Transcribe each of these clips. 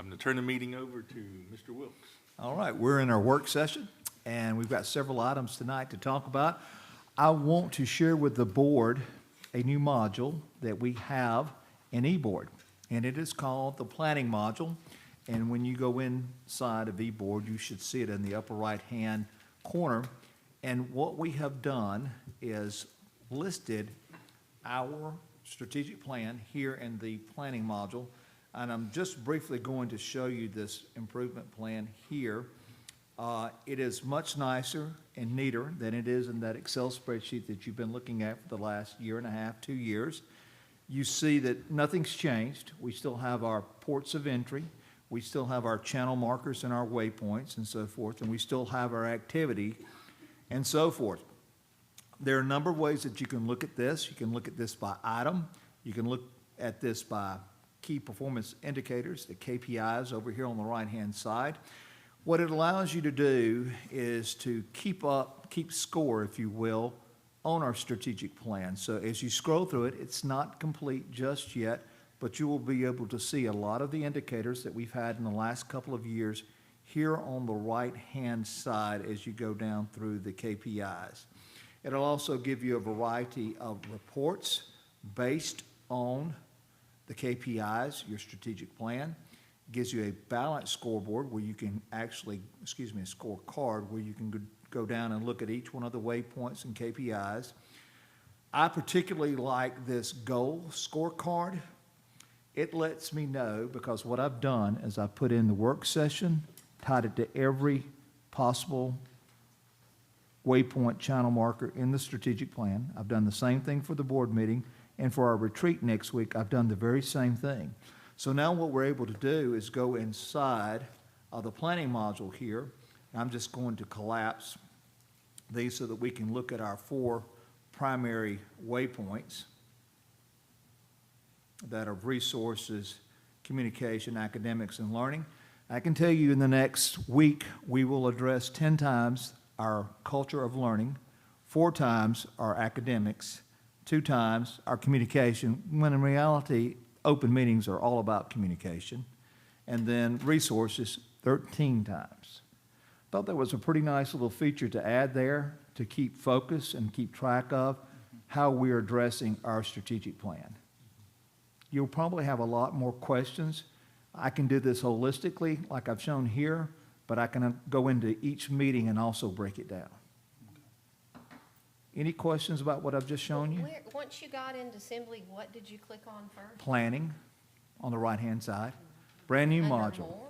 I'm going to turn the meeting over to Mr. Wilkes. All right, we're in our work session, and we've got several items tonight to talk about. I want to share with the board a new module that we have in eBoard, and it is called the Planning Module. And when you go inside of eBoard, you should see it in the upper right-hand corner. And what we have done is listed our strategic plan here in the Planning Module. And I'm just briefly going to show you this improvement plan here. It is much nicer and neater than it is in that Excel spreadsheet that you've been looking at for the last year and a half, 2 years. You see that nothing's changed. We still have our ports of entry. We still have our channel markers and our waypoints and so forth, and we still have our activity and so forth. There are a number of ways that you can look at this. You can look at this by item. You can look at this by key performance indicators, the KPIs over here on the right-hand side. What it allows you to do is to keep score, if you will, on our strategic plan. So as you scroll through it, it's not complete just yet, but you will be able to see a lot of the indicators that we've had in the last couple of years here on the right-hand side as you go down through the KPIs. It'll also give you a variety of reports based on the KPIs, your strategic plan. It gives you a balanced scoreboard where you can actually, a scorecard where you can go down and look at each one of the waypoints and KPIs. I particularly like this goal scorecard. It lets me know, because what I've done is I put in the work session, tied it to every possible waypoint channel marker in the strategic plan. I've done the same thing for the board meeting, and for our retreat next week, I've done the very same thing. So now what we're able to do is go inside of the planning module here. I'm just going to collapse these so that we can look at our 4 primary waypoints that are resources, communication, academics, and learning. I can tell you in the next week, we will address 10 times our culture of learning, 4 times our academics, 2 times our communication, when in reality, open meetings are all about communication, and then resources 13 times. Thought that was a pretty nice little feature to add there to keep focus and keep track of how we're addressing our strategic plan. You'll probably have a lot more questions. I can do this holistically like I've shown here, but I can go into each meeting and also break it down. Any questions about what I've just shown you? Once you got into Assembly, what did you click on first? Planning on the right-hand side. Brand new Under module. more?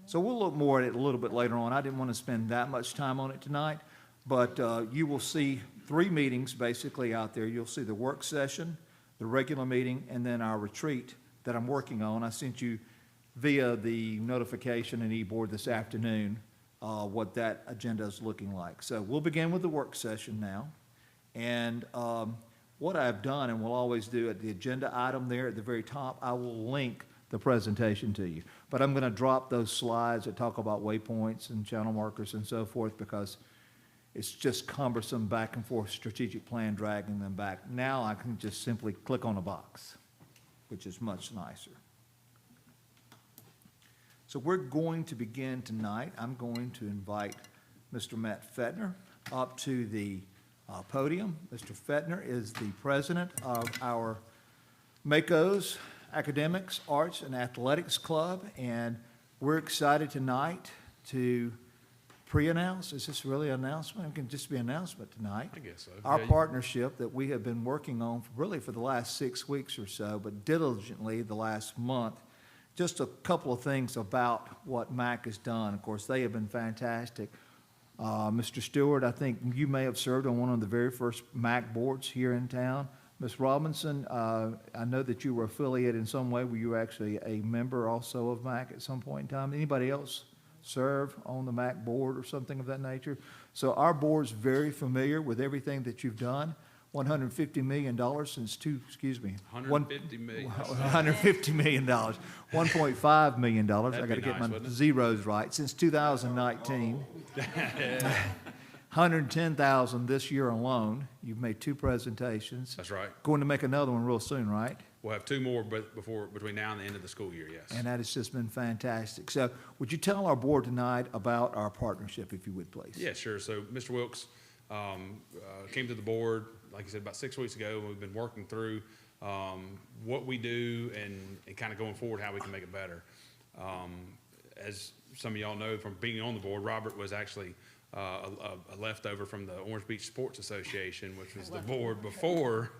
So we'll look more at it a little bit later on. I didn't want to spend that much time on it tonight, but you will see 3 meetings basically out there. You'll see the work session, the regular meeting, and then our retreat that I'm working on. I sent you via the notification in eBoard this afternoon what that agenda is looking like. So we'll begin with the work session now. And what I've done, and will always do at the agenda item there at the very top, I will link the presentation to you. But I'm going to drop those slides that talk about waypoints and channel markers and so forth, because it's just cumbersome back and forth strategic plan, dragging them back. Now I can just simply click on a box, which is much nicer. So we're going to begin tonight. I'm going to invite Mr. Matt Fettner up to the podium. Mr. Fettner is the president of our MACo's Academics, Arts, and Athletics Club, and we're excited tonight to pre-announce. Is this really an announcement? It can just be an announcement tonight. I guess so. Our Yeah, partnership that we have been working on really for the last 6 weeks or so, but diligently the last month. Just a couple of things about what MAC has done. Of course, they have been fantastic. Mr. Stewart, I think you may have served on one of the very first MAC boards here in town. Ms. Robinson, I know that you were affiliated in some way. Were you actually a member also of MAC at some point in time? Anybody else serve on the MAC board or something of that nature? So our board's very familiar with everything that you've done. $150 million since $150 million. $150 million, $1.5 million. I got to get my zeros right. Since 2019. 110,000 this year alone. You've made 2 presentations. That's right. Going to make another one real soon, right? We'll have 2 more between now and the end of the school year, yes. And that has just been fantastic. So would you tell our board tonight about our partnership, if you would, please? Yeah, sure. So Mr. Wilkes came to the board, like you said, about 6 weeks ago, and we've been working through what we do and kind of going forward, how we can make it better. As some of y'all know from being on the board, Robert was actually a leftover from the Orange Beach Sports Association, which was the board before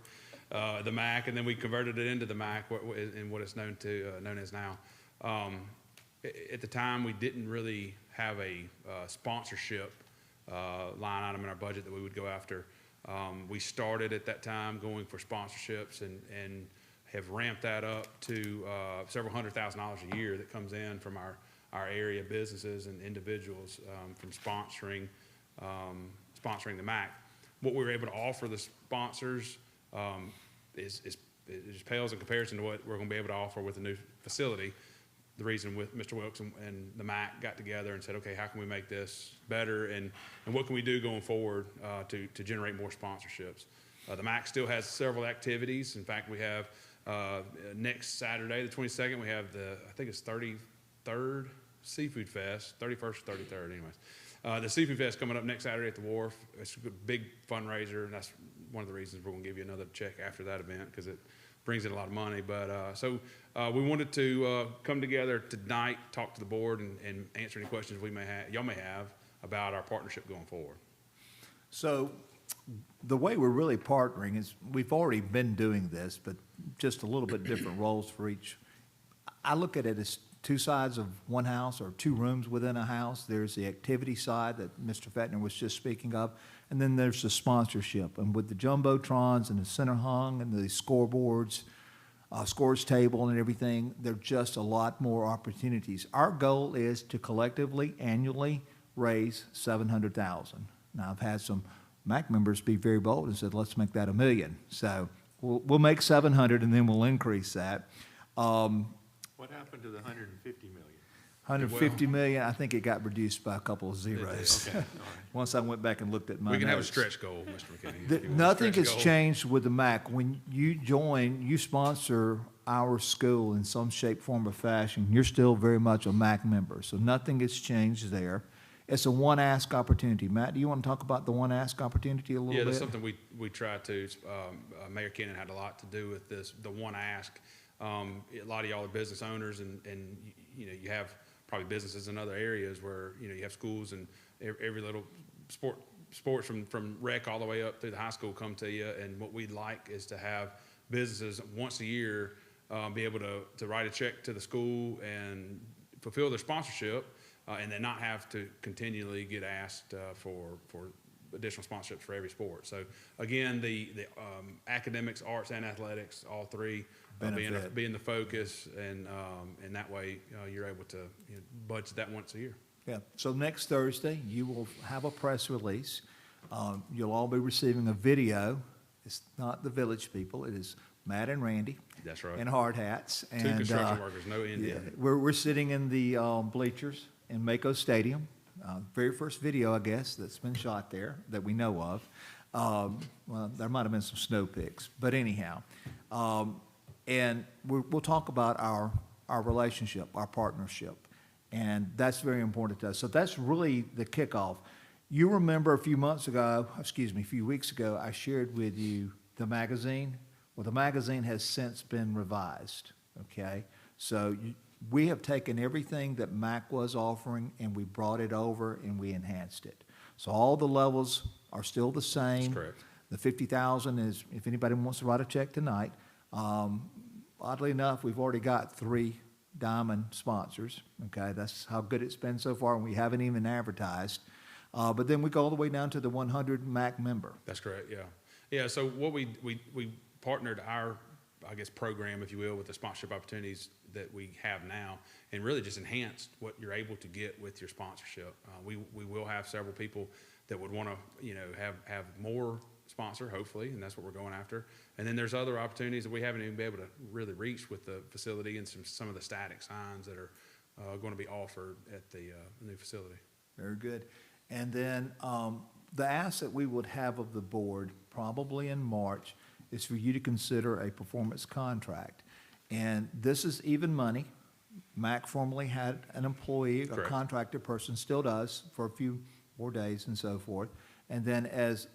the MAC, and then we converted it into the MAC in what it's known as now. At the time, we didn't really have a sponsorship line item in our budget that we would go after. We started at that time going for sponsorships and have ramped that up to several $100,000 a year that comes in from our area businesses and individuals from sponsoring the MAC. What we were able to offer the sponsors it just pales in comparison to what we're going to be able to offer with the new facility. The reason with Mr. Wilkes and the MAC got together and said, okay, how can we make this better and what can we do going forward to generate more sponsorships? The MAC still has several activities. In fact, we have next Saturday, the 22nd, we have I think it's 33rd Seafood Fest, 31st or 33rd anyways. The Seafood Fest coming up next Saturday at the Wharf. It's a big fundraiser, and that's one of the reasons we're going to give you another check after that event because it brings in a lot of money. But so we wanted to come together tonight, talk to the board, and answer any questions y'all may have about our partnership going forward. So the way we're really partnering is we've already been doing this, but just a little bit different roles for each. I look at it as 2 sides of one house or 2 rooms within a house. There's the activity side that Mr. Fettner was just speaking of, and then there's the sponsorship. And with the jumbotrons and the center hung and the scoreboards, scores table and everything, there are just a lot more opportunities. Our goal is to collectively, annually raise $700,000. Now, I've had some MAC members be very bold and said, let's make that $1 million. So we'll make 700 and then we'll increase that. What happened to the 150 million? 150 million, I think it got reduced by a couple of zeros. Okay, all right. Once I went back and looked at my We can have a notes. stretch goal, Mr. McKinney. if you want a Nothing stretch has goal. changed with the MAC. When you join, you sponsor our school in some shape, form, or fashion, you're still very much a MAC member. So nothing has changed there. It's a one ask opportunity. Matt, do you want to talk about the one ask opportunity a little bit? Yeah, that's something we try to. Mayor Kennon had a lot to do with this, the one ask. A lot of y'all are business owners, and you know you have probably businesses in other areas where you know you have schools and every little sports from rec all the way up through the high school come to you. And what we'd like is to have businesses once a year be able to write a check to the school and fulfill their sponsorship, and then not have to continually get asked for additional sponsorships for every sport. So again, the academics, arts, and athletics, all 3 being the focus, and that way you're able to budget that once a year. Yeah, so next Thursday, you will have a press release. You'll all be receiving a video. It's not the village people, it is Matt and Randy. That's right. In hard hats. 2 And, construction workers, no Indian. Yeah, we're sitting in the bleachers in Mako Stadium. Very first video, I guess, that's been shot there that we know of. Well, there might have been some snow pics, but anyhow. And we'll talk about our relationship, our partnership, and that's very important to us. So that's really the kickoff. You remember a few weeks ago, I shared with you the magazine. Well, the magazine has since been revised, okay? So we have taken everything that MAC was offering and we brought it over and we enhanced it. So all the levels are still the same. That's correct. The 50,000 is, if anybody wants to write a check tonight. Oddly enough, we've already got 3 diamond sponsors, okay? That's how good it's been so far, and we haven't even advertised. But then we go all the way down to the 100 MAC member. That's correct, yeah. Yeah, so what we partnered our, I guess, program, if you will, with the sponsorship opportunities that we have now, and really just enhanced what you're able to get with your sponsorship. We will have several people that would want to, have more sponsor, hopefully, and that's what we're going after. And then there's other opportunities that we haven't even been able to really reach with the facility and some of the static signs that are going to be offered at the new facility. Very good. And then The ask that we would have of the board, probably in March, is for you to consider a performance contract. And this is even money. Mac formerly had an employee, a Correct. contracted person, still does, for a few more days and so forth. And then as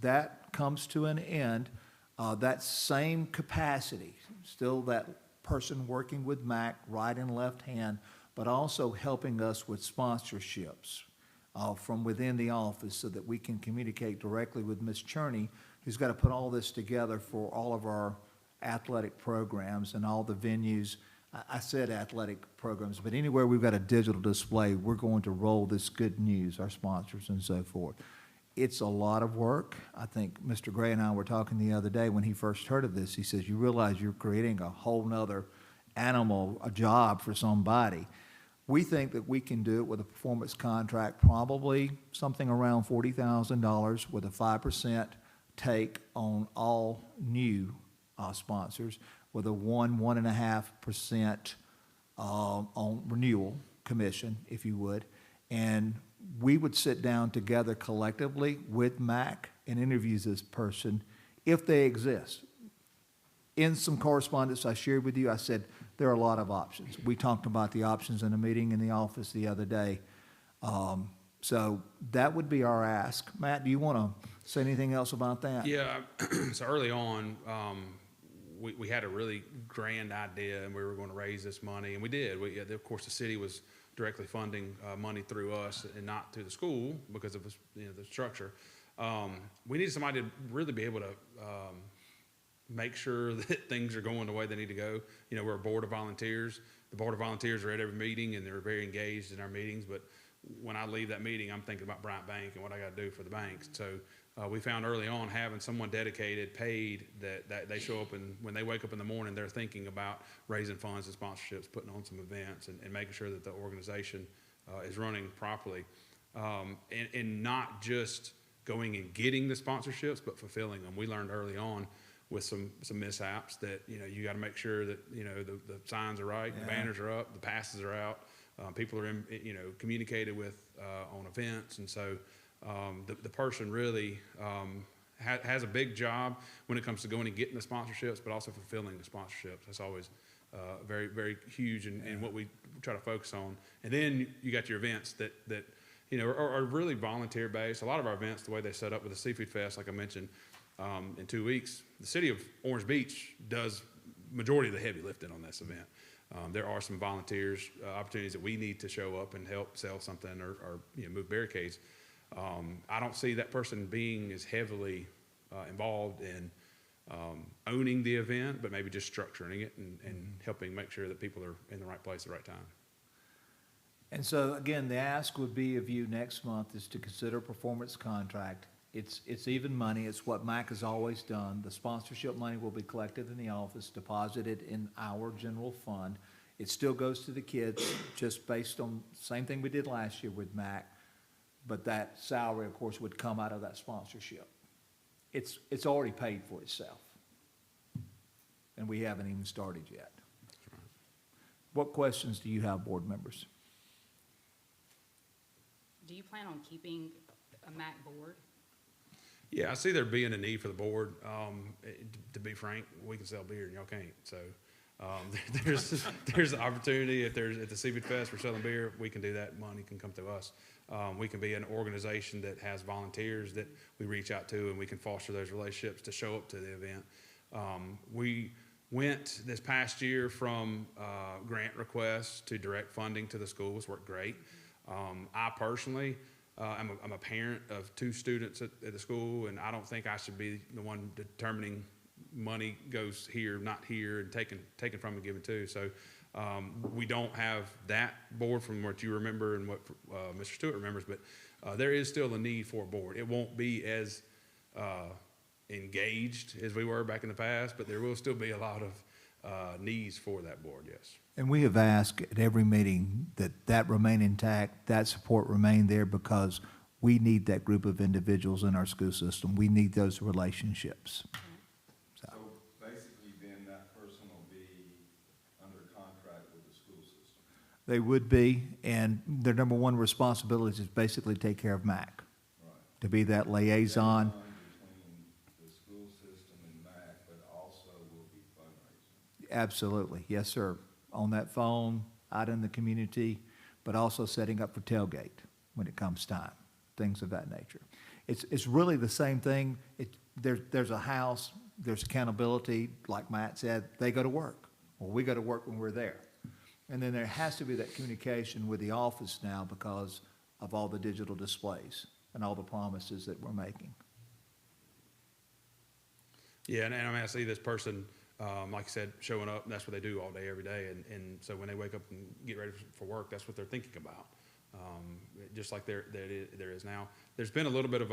that comes to an end, that same capacity, still that person working with Mac, right and left hand, but also helping us with sponsorships from within the office so that we can communicate directly with Ms. Cherney, who's got to put all this together for all of our athletic programs and all the venues. I said athletic programs, but anywhere we've got a digital display, we're going to roll this good news, our sponsors and so forth. It's a lot of work. I think Mr. Gray and I were talking the other day when he first heard of this. He says, you realize you're creating a whole nother animal, a job for somebody. We think that we can do it with a performance contract, probably something around $40,000 with a 5% take on all new sponsors, with a 1.5% on renewal commission, if you would. And we would sit down together collectively with MAC and interview this person if they exist. In some correspondence I shared with you, I said there are a lot of options. We talked about the options in a meeting in the office the other day. So that would be our ask. Matt, do you want to say anything else about that? Yeah, so early on, we had a really grand idea, and we were going to raise this money, and we did. Of course, the city was directly funding money through us and not through the school because of the structure. We needed somebody to really be able to make sure that things are going the way they need to go. We're a board of volunteers. The board of volunteers are at every meeting, and they're very engaged in our meetings. But when I leave that meeting, I'm thinking about Bryant Bank and what I got to do for the banks. So we found early on having someone dedicated, paid, that they show up, and when they wake up in the morning, they're thinking about raising funds and sponsorships, putting on some events, and making sure that the organization is running properly, and not just going and getting the sponsorships, but fulfilling them. We learned early on with some mishaps that you got to make sure that the signs are right, the banners are up, the passes are out, people are communicated with on events, and so the person really has a big job when it comes to going and getting the sponsorships, but also fulfilling the sponsorships. That's always very, very huge in what we try to focus on. And then you got your events that are really volunteer based. A lot of our events, the way they set up with the Seafood Fest, like I mentioned, in 2 weeks, the city of Orange Beach does majority of the heavy lifting on this event. There are some volunteers, opportunities that we need to show up and help sell something or move barricades. I don't see that person being as heavily involved in owning the event, but maybe just structuring it and helping make sure that people are in the right place at the right time. And so, again, the ask would be of you next month is to consider a performance contract. It's even money. It's what MAC has always done. The sponsorship money will be collected in the office, deposited in our general fund. It still goes to the kids, just based on the same thing we did last year with MAC. But that salary, of course, would come out of that sponsorship. It's already paid for itself. And we haven't even started yet. What questions do you have, board members? Do you plan on keeping a MAC board? Yeah, I see there being a need for the board. To be frank, we can sell beer and y'all can't. So there's the opportunity. If the Seafood Fest we're selling beer, we can do that. Money can come to us. We can be an organization that has volunteers that we reach out to, and we can foster those relationships to show up to the event. We went this past year from grant requests to direct funding to the schools. Worked great. I personally, I'm a parent of 2 students at the school, and I don't think I should be the one determining money goes here, not here, and taken from and given to. So we don't have that board from what you remember and what Mr. Stewart remembers, but there is still a need for a board. It won't be as engaged as we were back in the past, but there will still be a lot of needs for that board, yes. And we have asked at every meeting that remain intact, that support remain there, because we need that group of individuals in our school system. We need those relationships. So basically then that person will be under contract with the school system. They would be, and their number one responsibility is basically take care of MAC, Right. to be that liaison. Between the school system and MAC, but also will be fundraising. Absolutely, yes, sir. On that phone, out in the community, but also setting up for tailgate when it comes time, things of that nature. It's really the same thing. There's a house, there's accountability, like Matt said, they go to work. Well, we go to work when we're there. And then there has to be that communication with the office now because of all the digital displays and all the promises that we're making. Yeah, and I mean, I see this person, like I said, showing up, and that's what they do all day, every day. And so when they wake up and get ready for work, that's what they're thinking about. Just like there is now. There's been a little bit of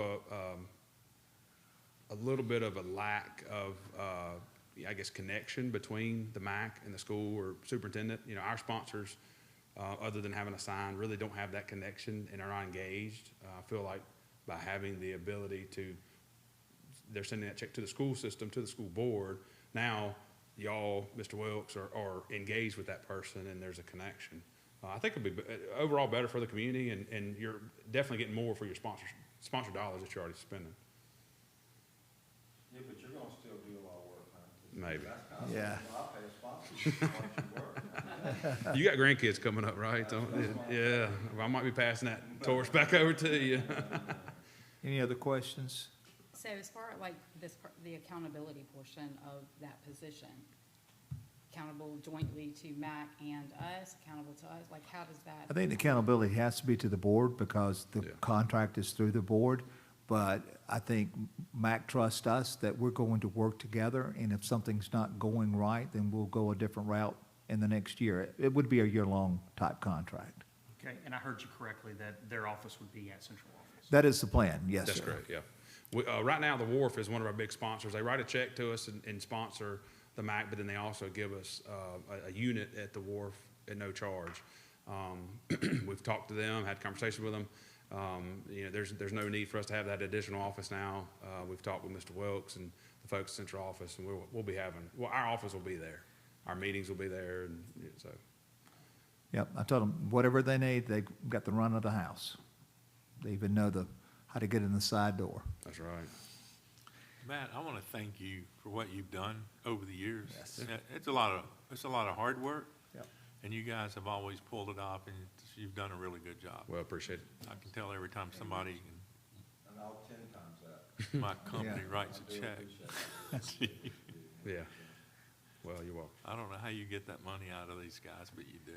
a lack of, I guess, connection between the MAC and the school or superintendent. You know, our sponsors, other than having a sign, really don't have that connection and are not engaged. I feel like by having the ability to, they're sending that check to the school system, to the school board. Now, y'all, Mr. Wilkes, are engaged with that person, and there's a connection. I think it'll be overall better for the community, and you're definitely getting more for your sponsor dollars that you're already spending. Yeah, but you're gonna still do a lot of work, huh? Maybe. That's kind of, Yeah. I'll pay a sponsor once you work. You got grandkids coming up, right? Yeah, I might be passing that torch back over to you. Any other questions? So as far as like the accountability portion of that position, accountable jointly to MAC and us, accountable to us, like how does that? I think the accountability has to be to the board because the Yeah. contract is through the board. But I think MAC trusts us that we're going to work together, and if something's not going right, then we'll go a different route in the next year. It would be a year-long type contract. Okay, and I heard you correctly that their office would be at central office. That is the plan, yes, That's sir. correct, yeah. Right now, the Wharf is one of our big sponsors. They write a check to us and sponsor the MAC, but then they also give us a unit at the Wharf at no charge. We've talked to them, had conversations with them. You know, there's no need for us to have that additional office now. We've talked with Mr. Wilkes and the folks at central office, and we'll be having, well, our office will be there. Our meetings will be there, and so. Yep, I told them, whatever they need, they got the run of the house. They even know how to get in the side door. That's right. Matt, I want to thank you for what you've done over the years. Yes. It's a lot of hard work. Yep. And you guys have always pulled it off, and you've done a really good job. Well, appreciate it. I can tell every time somebody And I'll 10 times that. in my company Yeah. writes I a do check. appreciate it. Yeah. Well, you're welcome. I don't know how you get that money out of these guys, but you do.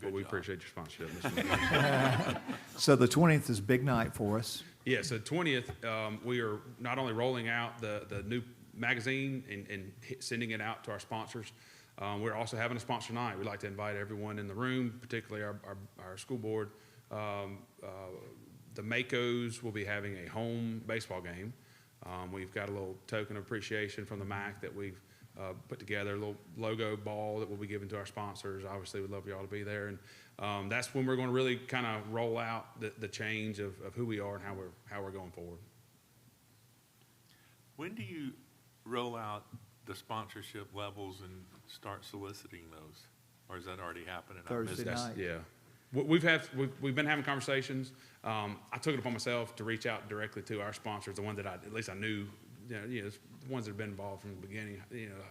Well, Good we job. appreciate your sponsorship, Mr. McKinney. So the 20th is a big night for us. Yeah, so 20th, we are not only rolling out the new magazine and sending it out to our sponsors, we're also having a sponsor night. We'd like to invite everyone in the room, particularly our school board. The Makos will be having a home baseball game. We've got a little token of appreciation from the MAC that we've put together, a little logo ball that we'll be giving to our sponsors. Obviously, we'd love y'all to be there. And that's when we're going to really kind of roll out the change of who we are and how we're going forward. When do you roll out the sponsorship levels and start soliciting those? Or has that already happened? and I missed Thursday it? night. Yeah. We've been having conversations. I took it upon myself to reach out directly to our sponsors, the one that at least I knew, the ones that have been involved from the beginning,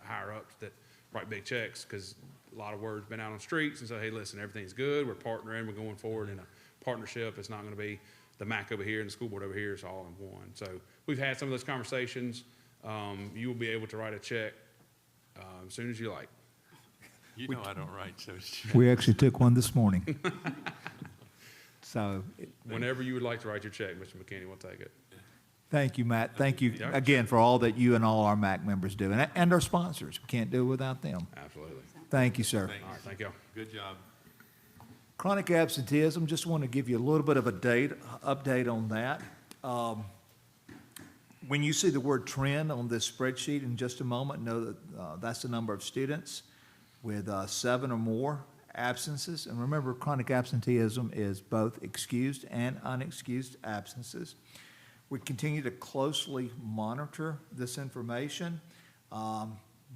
higher ups that write big checks, because a lot of word's been out on the streets and say, hey, listen, everything's good. We're partnering. We're going forward in a partnership. It's not going to be the MAC over here and the school board over here. It's all in one. So we've had some of those conversations. You will be able to write a check as soon as you like. You know I don't write, so it's. We actually took one this morning. So, Whenever you would like to write your check, Mr. McKinney, we'll take it. thank you, Matt. Thank you Yeah. again for all that you and all our MAC members do, and our sponsors. We can't do it without them. Absolutely. Thank you, sir. Thank All right, thank y'all. Good job. Chronic absenteeism, just want to give you a little bit of a update on that. When you see the word trend on this spreadsheet in just a moment, know that that's the number of students with 7 or more absences. And remember, chronic absenteeism is both excused and unexcused absences. We continue to closely monitor this information.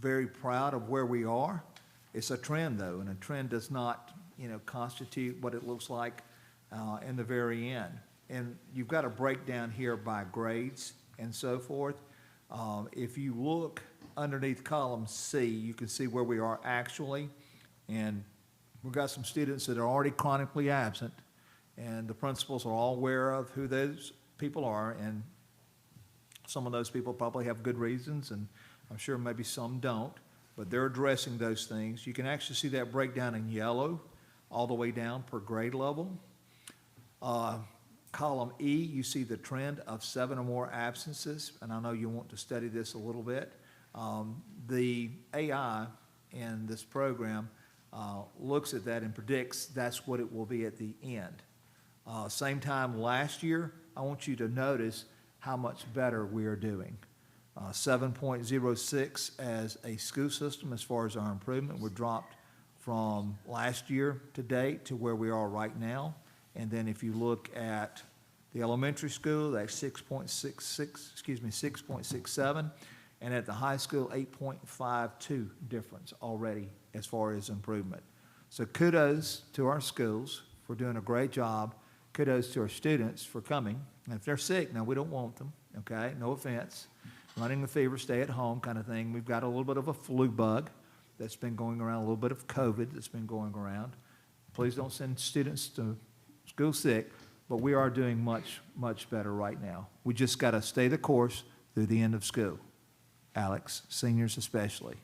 Very proud of where we are. It's a trend, though, and a trend does not, constitute what it looks like in the very end. And you've got a breakdown here by grades and so forth. If you look underneath column C, you can see where we are actually. And we've got some students that are already chronically absent, and the principals are all aware of who those people are, and some of those people probably have good reasons, and I'm sure maybe some don't, but they're addressing those things. You can actually see that breakdown in yellow all the way down per grade level. Column E, you see the trend of 7 or more absences, and I know you want to study this a little bit. The AI in this program looks at that and predicts that's what it will be at the end. Same time last year, I want you to notice how much better we are doing. 7.06 as a school system as far as our improvement. We're dropped from last year to date to where we are right now. And then if you look at the elementary school, that's 6.67, and at the high school, 8.52 difference already as far as improvement. So kudos to our schools for doing a great job. Kudos to our students for coming. And if they're sick, now we don't want them, okay? No offense. Running the fever, stay at home kind of thing. We've got a little bit of a flu bug that's been going around, a little bit of COVID that's been going around. Please don't send students to school sick, but we are doing much, much better right now. We just got to stay the course through the end of school. Alex, seniors especially.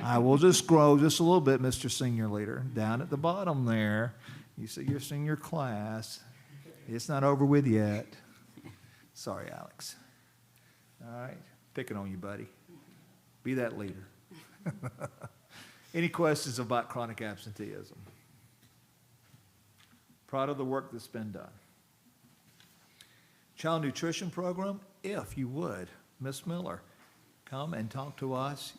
I will just scroll just a little bit, Mr. Senior Leader, down at the bottom there. You see your senior class. It's not over with yet. Sorry, Alex. All right, picking on you, buddy. Be that leader. Any questions about chronic absenteeism? Proud of the work that's been done. Child nutrition program, if you would, Miss Miller, come and talk to us.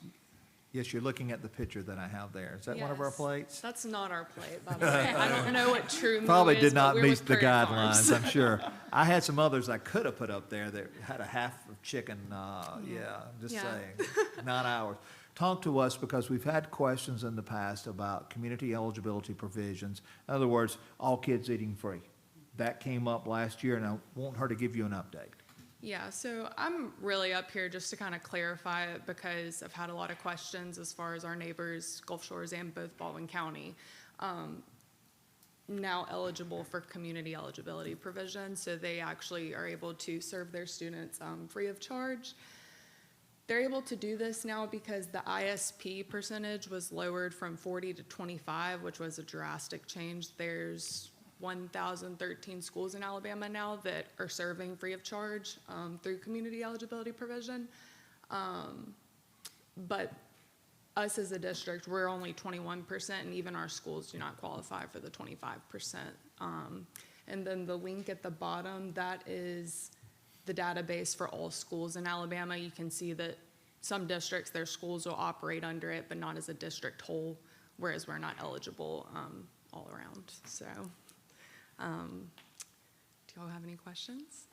Yes, you're looking at the picture that I have there. Is that one of our Yes. plates? That's not our plate, by the way. I don't know what True Moo Probably is, did but not we're meet with the Prairie Farms. guidelines, I'm sure. I had some others I could have put up there that had a half of chicken, just Yeah. saying, not ours. Talk to us because we've had questions in the past about community eligibility provisions. In other words, all kids eating free. That came up last year, and I want her to give you an update. Yeah, so I'm really up here just to kind of clarify it because I've had a lot of questions as far as our neighbors, Gulf Shores and both Baldwin County, now eligible for community eligibility provision. So they actually are able to serve their students free of charge. They're able to do this now because the ISP percentage was lowered from 40 to 25, which was a drastic change. There's 1,013 schools in Alabama now that are serving free of charge through community eligibility provision. But us as a district, we're only 21%, and even our schools do not qualify for the 25%. And then the link at the bottom, that is the database for all schools in Alabama. You can see that some districts, their schools will operate under it, but not as a district whole, whereas we're not eligible all around. So, do y'all have any questions?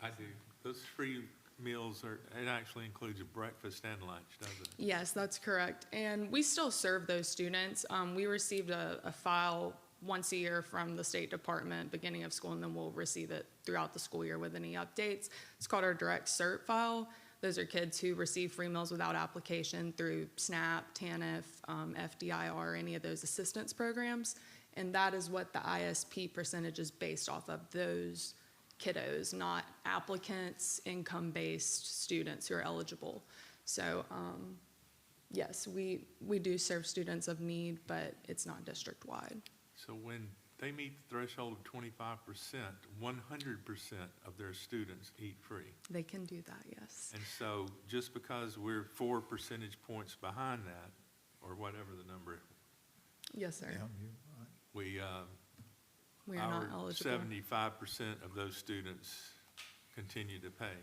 I do. Those free meals it actually includes a breakfast and lunch, doesn't it? Yes, that's correct. And we still serve those students. We received a file once a year from the State Department, beginning of school, and then we'll receive it throughout the school year with any updates. It's called our Direct Cert file. Those are kids who receive free meals without application through SNAP, TANF, FDIR, any of those assistance programs. And that is what the ISP percentage is based off of, those kiddos, not applicants, income-based students who are eligible. So, yes, we do serve students of need, but it's not district-wide. So when they meet the threshold of 25%, 100% of their students eat free. They can do that, yes. And so just because we're 4 percentage points behind that, or whatever the number, Yes, sir. we, We are not our eligible. 75% of those students continue to pay.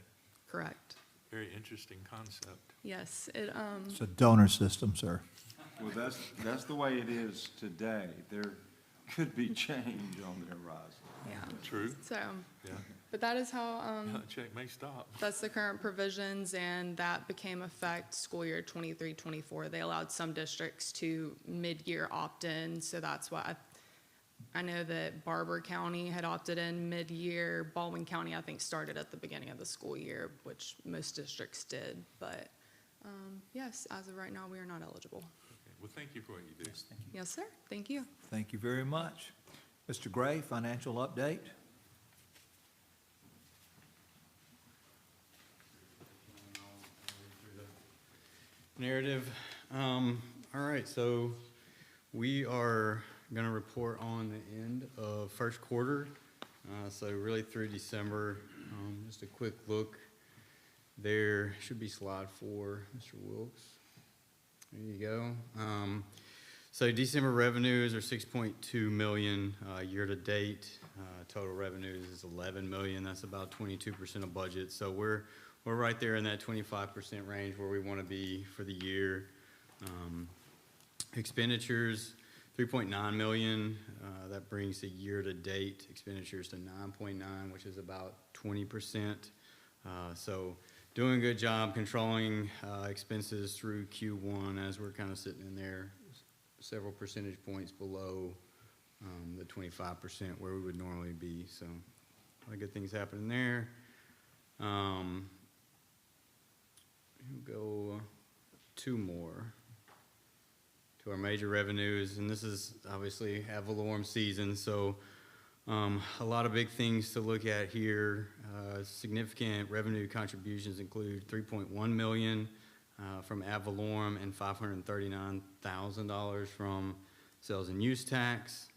Correct. Very interesting concept. Yes, It's a donor system, sir. Well, that's the way it is today. There could be change on the horizon. yeah. True, So, yeah. but that is how, Check may stop. that's the current provisions, and that became effect school year 23-24. They allowed some districts to mid-year opt-in, so that's why I know that Barber County had opted in mid-year. Baldwin County, I think, started at the beginning of the school year, which most districts did. But yes, as of right now, we are not eligible. Okay. Well, thank you for what you do. Yes, sir. Thank you. Thank you very much. Mr. Gray, financial update? Narrative. All right, so we are going to report on the end of first quarter, so really through December. Just a quick look. There should be slide 4, Mr. Wilkes. There you go. So December revenues are 6.2 million year to date. Total revenues is 11 million. That's about 22% of budget. So we're right there in that 25% range where we want to be for the year. Expenditures, 3.9 million. That brings the year-to-date expenditures to 9.9, which is about 20%. So doing a good job controlling expenses through Q1 as we're kind of sitting in there several percentage points below the 25% where we would normally be. So a lot of good things happening there. We'll go 2 more to our major revenues, and this is obviously ad valorem season, so a lot of big things to look at here. Significant revenue contributions include $3.1 million from ad valorem and $539,000 from sales and use tax,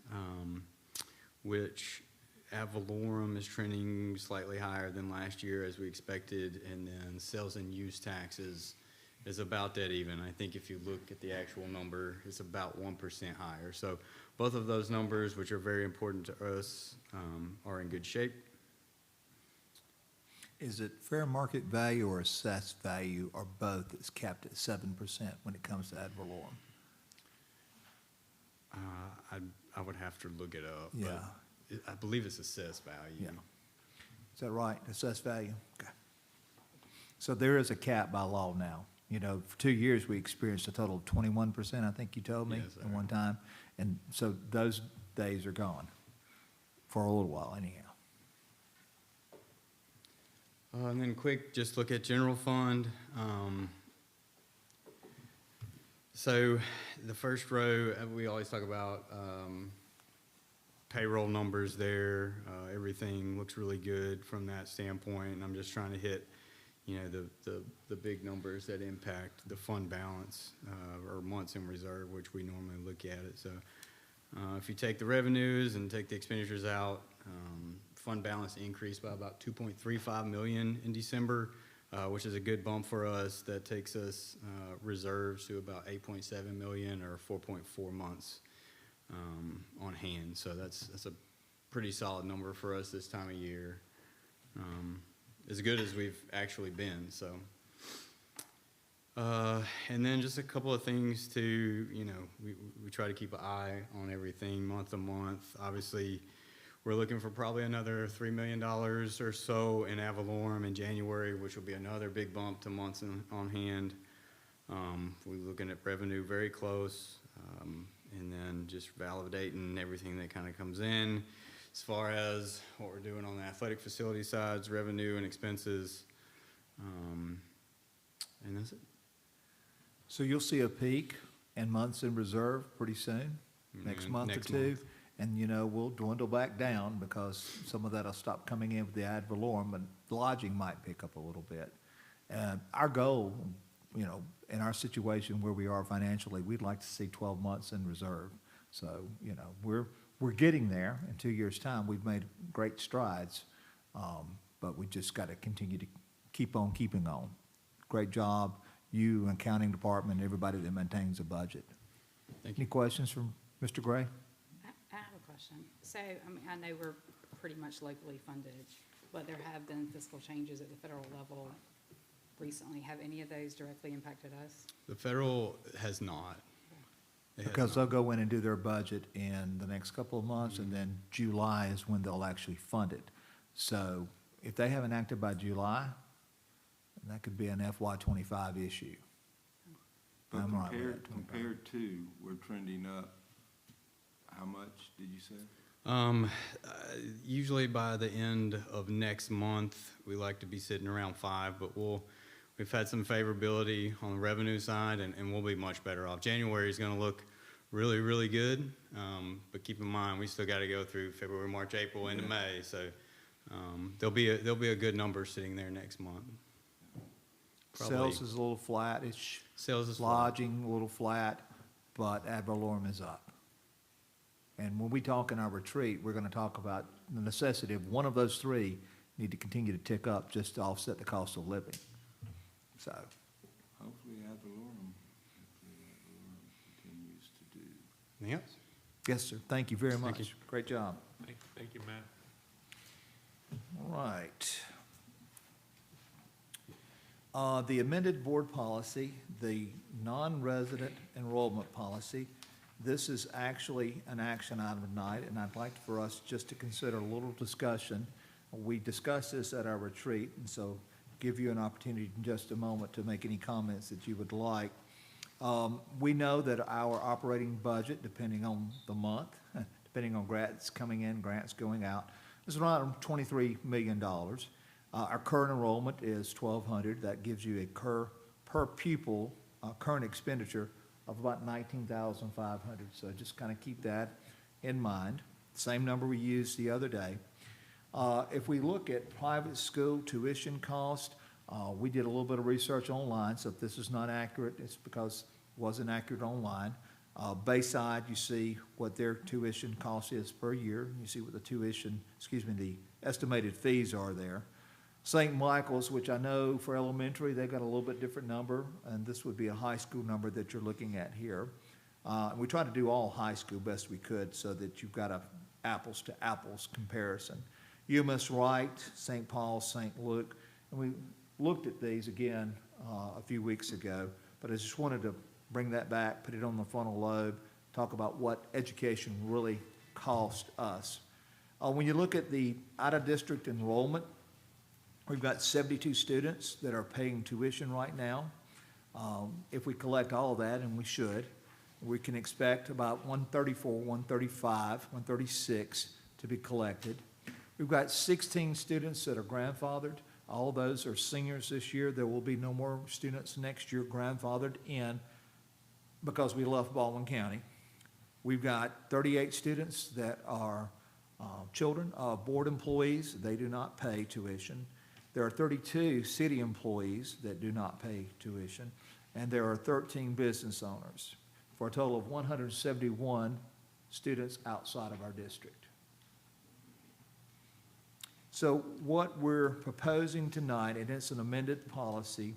which ad valorem is trending slightly higher than last year as we expected, and then sales and use taxes is about dead even. I think if you look at the actual number, it's about 1% higher. So both of those numbers, which are very important to us, are in good shape. Is it fair market value or assessed value or both that's capped at 7% when it comes to ad valorem? I would have to look it up, Yeah. but I believe it's assessed value. Yeah. Is that right? Assessed value? Okay. So there is a cap by law now. You know, for 2 years, we experienced a total of 21%, I think you told me, Yes, at one time. And so those days are gone for a little while anyhow. And then quick, just look at general fund. So the first row, we always talk about payroll numbers there. Everything looks really good from that standpoint. And I'm just trying to hit, you know, the big numbers that impact the fund balance or months in reserve, which we normally look at it. So if you take the revenues and take the expenditures out, fund balance increased by about 2.35 million in December, which is a good bump for us. That takes us reserves to about 8.7 million or 4.4 months on hand. So that's a pretty solid number for us this time of year. As good as we've actually been, so. And then just a couple of things to, you know, we try to keep an eye on everything month to month. Obviously, we're looking for probably another $3 million or so in ad valorem in January, which will be another big bump to months on hand. We're looking at revenue very close, and then just validating everything that kind of comes in. As far as what we're doing on the athletic facility sides, revenue and expenses, and that's it. So you'll see a peak in months in reserve pretty soon, next month or two. month. And, you know, we'll dwindle back down because some of that'll stop coming in with the ad valorem, and lodging might pick up a little bit. Our goal, you know, in our situation where we are financially, we'd like to see 12 months in reserve. So, you know, we're getting there. In 2 years' time, we've made great strides, but we just got to continue to keep on keeping on. Great job, you, accounting department, everybody that maintains the budget. Thank you. Any questions from Mr. Gray? I have a question. So, I mean, I know we're pretty much locally funded, but there have been fiscal changes at the federal level recently. Have any of those directly impacted us? The federal has not. It has Because they'll not. go in and do their budget in the next couple of months, and then July is when they'll actually fund it. So if they haven't acted by July, that could be an FY '25 issue. But I'm right with that, 25. compared to, we're trending up, how much, did you say? Usually by the end of next month, we like to be sitting around 5, but we've had some favorability on the revenue side, and we'll be much better off. January is going to look really, really good, but keep in mind, we still got to go through February, March, April, into May, so there'll be a good number sitting there next month. Probably- Sales is a little flat-ish. Sales is flat. Lodging, a little flat, but ad valorem is up. And when we talk in our retreat, we're gonna talk about the necessity of one of those three need to continue to tick up just to offset the cost of living. So, Hopefully ad valorem continues to do. Anything else? yes, sir, thank you very Thank much. you. Great job. Thank you, Matt. All right. The amended board policy, the non-resident enrollment policy, this is actually an action item tonight, and I'd like for us just to consider a little discussion. We discussed this at our retreat, and so give you an opportunity in just a moment to make any comments that you would like. We know that our operating budget, depending on the month, depending on grants coming in, grants going out, is around $23 million. Our current enrollment is 1,200. That gives you a per pupil current expenditure of about 19,500. So just kind of keep that in mind. Same number we used the other day. If we look at private school tuition cost, we did a little bit of research online, so if this is not accurate, it's because it wasn't accurate online. Bayside, you see what their tuition cost is per year. You see what the estimated fees are there. St. Michael's, which I know for elementary, they've got a little bit different number, and this would be a high school number that you're looking at here. We try to do all high school best we could so that you've got a apples to apples comparison. UMass Wright, St. Paul, St. Luke, and we looked at these again a few weeks ago, but I just wanted to bring that back, put it on the frontal lobe, talk about what education really cost us. When you look at the out-of-district enrollment, we've got 72 students that are paying tuition right now. If we collect all of that, and we should, we can expect about 134, 135, 136 to be collected. We've got 16 students that are grandfathered. All of those are seniors this year. There will be no more students next year grandfathered in because we left Baldwin County. We've got 38 students that are children of board employees. They do not pay tuition. There are 32 city employees that do not pay tuition, and there are 13 business owners, for a total of 171 students outside of our district. So what we're proposing tonight, and it's an amended policy,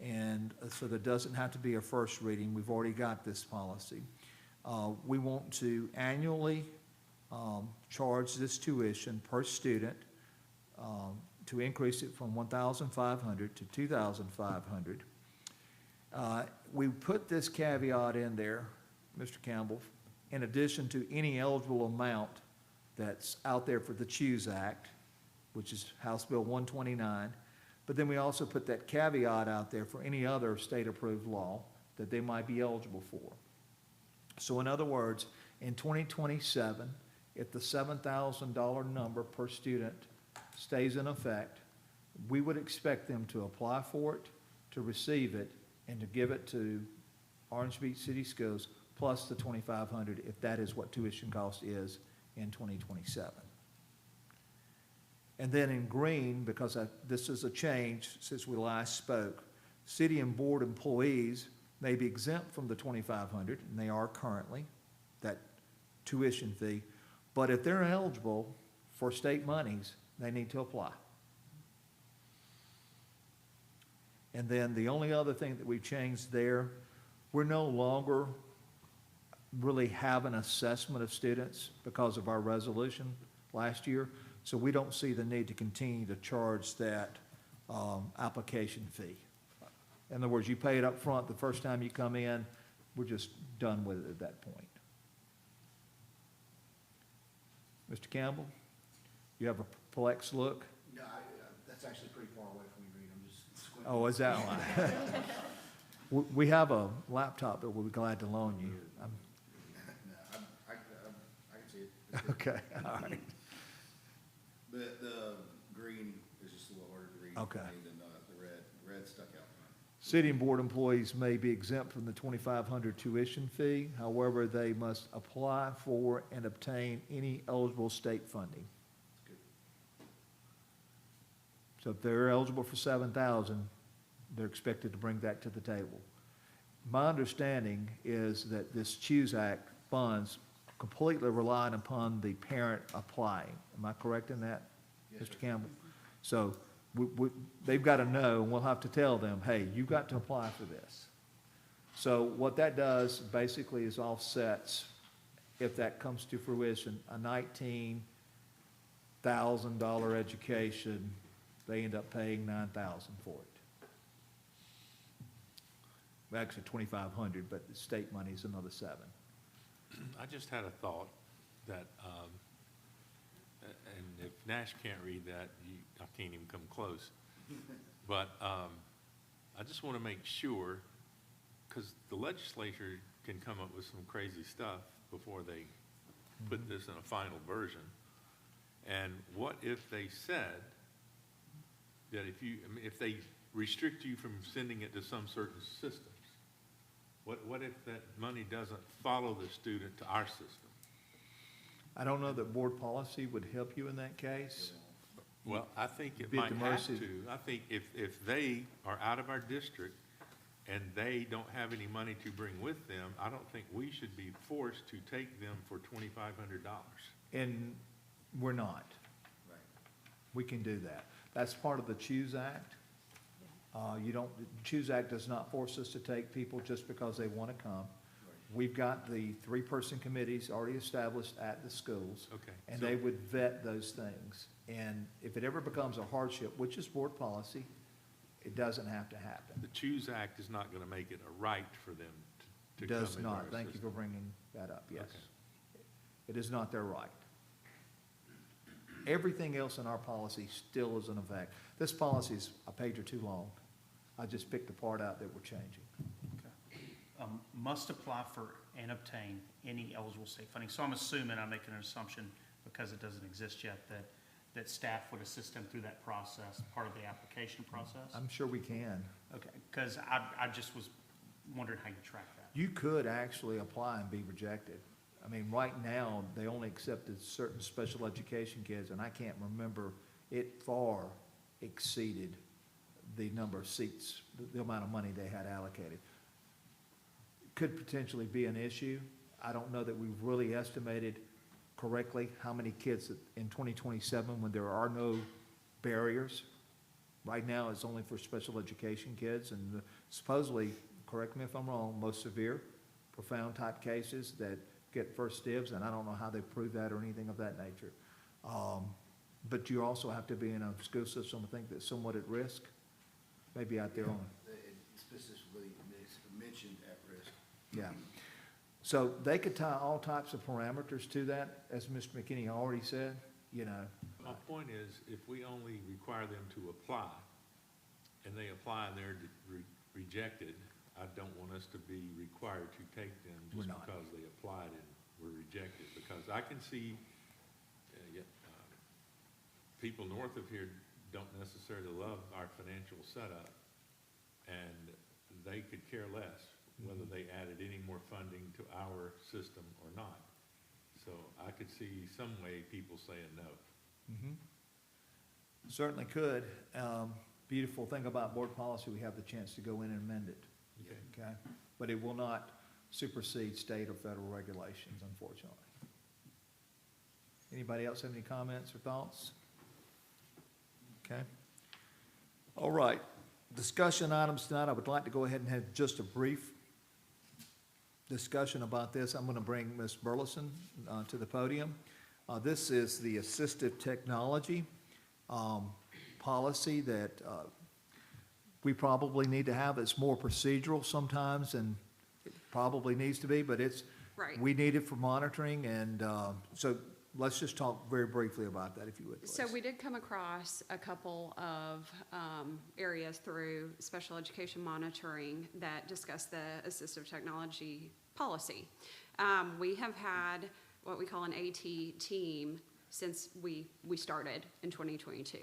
and so there doesn't have to be a first reading, we've already got this policy. We want to annually charge this tuition per student to increase it from $1,500 to $2,500. We put this caveat in there, Mr. Campbell, in addition to any eligible amount that's out there for the CHOOSE Act, which is House Bill 129. But then we also put that caveat out there for any other state-approved law that they might be eligible for. So in other words, in 2027, if the $7,000 number per student stays in effect, we would expect them to apply for it, to receive it, and to give it to Orange Beach City Schools plus the $2,500 if that is what tuition cost is in 2027. And then in green, because this is a change since we last spoke, city and board employees may be exempt from the $2,500, and they are currently, that tuition fee. But if they're eligible for state monies, they need to apply. And then the only other thing that we've changed there, we're no longer really have an assessment of students because of our resolution last year. So we don't see the need to continue to charge that application fee. In other words, you pay it up front the first time you come in, we're just done with it at that point. Mr. Campbell, you have a perplexed look? No, that's actually pretty far away from me, Reed. I'm just squinting. Oh, is that why? We have a laptop that we'll be glad to loan you. No, I can see it. Okay, all right. The green is just a little harder to read. Okay. Than the red stuck out. City and board employees may be exempt from the 2,500 tuition fee. However, they must apply for and obtain any eligible state funding. So if they're eligible for 7,000, they're expected to bring that to the table. My understanding is that this Choose Act funds completely relied upon the parent applying. Am I correct in that, Mr. Campbell? So they've got to know, and we'll have to tell them, hey, you've got to apply for this. So what that does basically is offsets, if that comes to fruition, a $19,000 education, they end up paying $9,000 for it. Well, actually, $2,500, but the state money is another $7,000. I just had a thought that, and if Nash can't read that, I can't even come close. But I just want to make sure, because the legislature can come up with some crazy stuff before they put this in a final version. And what if they said that if they restrict you from sending it to some certain systems? What if that money doesn't follow the student to our system? I don't know that board policy would help you in that case. Well, I think it Be at might the have mercy- to. I think if they are out of our district and they don't have any money to bring with them, I don't think we should be forced to take them for $2,500. And we're not. Right. We can do that. That's part of the Choose Act. The Choose Act does not force us to take people just because they want to come. We've got the 3-person committees already established at the schools. Okay, And so- they would vet those things. And if it ever becomes a hardship, which is board policy, it doesn't have to happen. The Choose Act is not going to make it a right for them to It come does into our not. Thank you for system. bringing that up, yes. Okay. It is not their right. Everything else in our policy still is in effect. This policy is a page or two long. I just picked the part out that we're changing. Must apply for and obtain any eligible state funding. So I'm assuming, I'm making an assumption, because it doesn't exist yet, that staff would assist them through that process, part of the application process? I'm sure we can. Okay, because I just was wondering how you track that. You could actually apply and be rejected. I mean, right now, they only accepted certain special education kids, and I can't remember, it far exceeded the number of seats, the amount of money they had allocated. Could potentially be an issue. I don't know that we've really estimated correctly how many kids in 2027, when there are no barriers. Right now, it's only for special education kids, and supposedly, correct me if I'm wrong, most severe, profound type cases that get first dibs, and I don't know how they prove that or anything of that nature. But you also have to be in a school system, I think, that's somewhat at risk, maybe out there on. It specifically mentioned at risk. Yeah. So they could tie all types of parameters to that, as Mr. McKinney already said, you know. My point is, if we only require them to apply, and they apply and they're rejected, I don't want us to be required to take them We're just not. because they applied and were rejected. Because I can see, people north of here don't necessarily love our financial setup, and they could care less whether they added any more funding to our system or not. So I could see some way people saying no. Certainly could. Beautiful thing about board policy, we have the chance to go in and amend it. Okay? But it will not supersede state or federal regulations, unfortunately. Anybody else have any comments or thoughts? Okay. All right. Discussion items tonight. I would like to go ahead and have just a brief discussion about this. I'm going to bring Ms. Burleson to the podium. This is the assistive technology policy that we probably need to have. It's more procedural sometimes, and it probably needs to be, but it's, Right. we need it for monitoring, and so let's just talk very briefly about that, if you would, please. So we did come across a couple of areas through special education monitoring that discuss the assistive technology policy. We have had what we call an AT team since we started in 2022.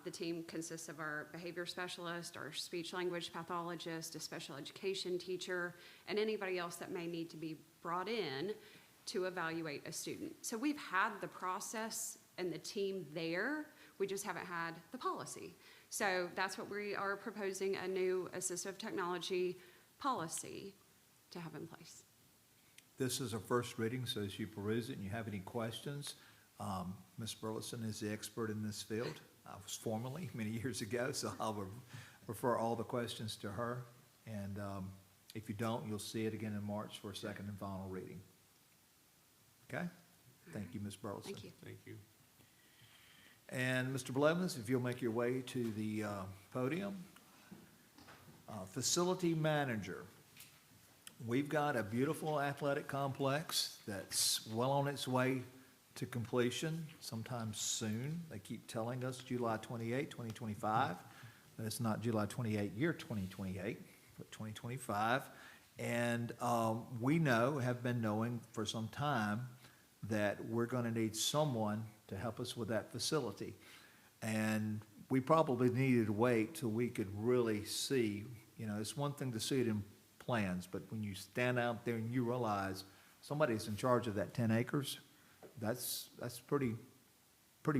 The team consists of our behavior specialist, our speech language pathologist, a special education teacher, and anybody else that may need to be brought in to evaluate a student. So we've had the process and the team there, we just haven't had the policy. So that's what we are proposing, a new assistive technology policy to have in place. This is a first reading, so as you peruse it and you have any questions, Ms. Burleson is the expert in this field. I was formerly many years ago, so I'll refer all the questions to her. And if you don't, you'll see it again in March for a second and final reading. Okay? Thank you, Ms. Burleson. Thank you. Thank you. And Mr. Blevins, if you'll make your way to the podium. Facility manager. We've got a beautiful athletic complex that's well on its way to completion sometime soon. They keep telling us July 28, 2025, but it's not July 28, year 2028, but 2025. And we have been knowing for some time that we're going to need someone to help us with that facility. And we probably needed to wait till we could really see, it's one thing to see it in plans, but when you stand out there and you realize somebody's in charge of that 10 acres, that's pretty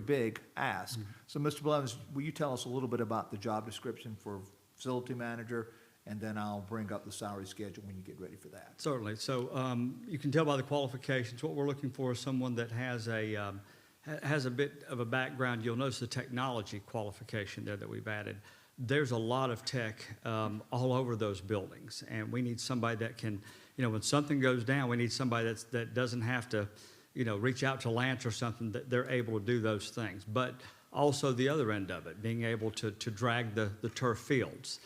big ask. So, Mr. Blevins, will you tell us a little bit about the job description for facility manager, and then I'll bring up the salary schedule when you get ready for that. Certainly. So you can tell by the qualifications, what we're looking for is someone that has a bit of a background. You'll notice the technology qualification there that we've added. There's a lot of tech all over those buildings, and we need somebody that can, when something goes down, we need somebody that doesn't have to, reach out to Lance or something, that they're able to do those things. But also the other end of it, being able to drag the turf fields,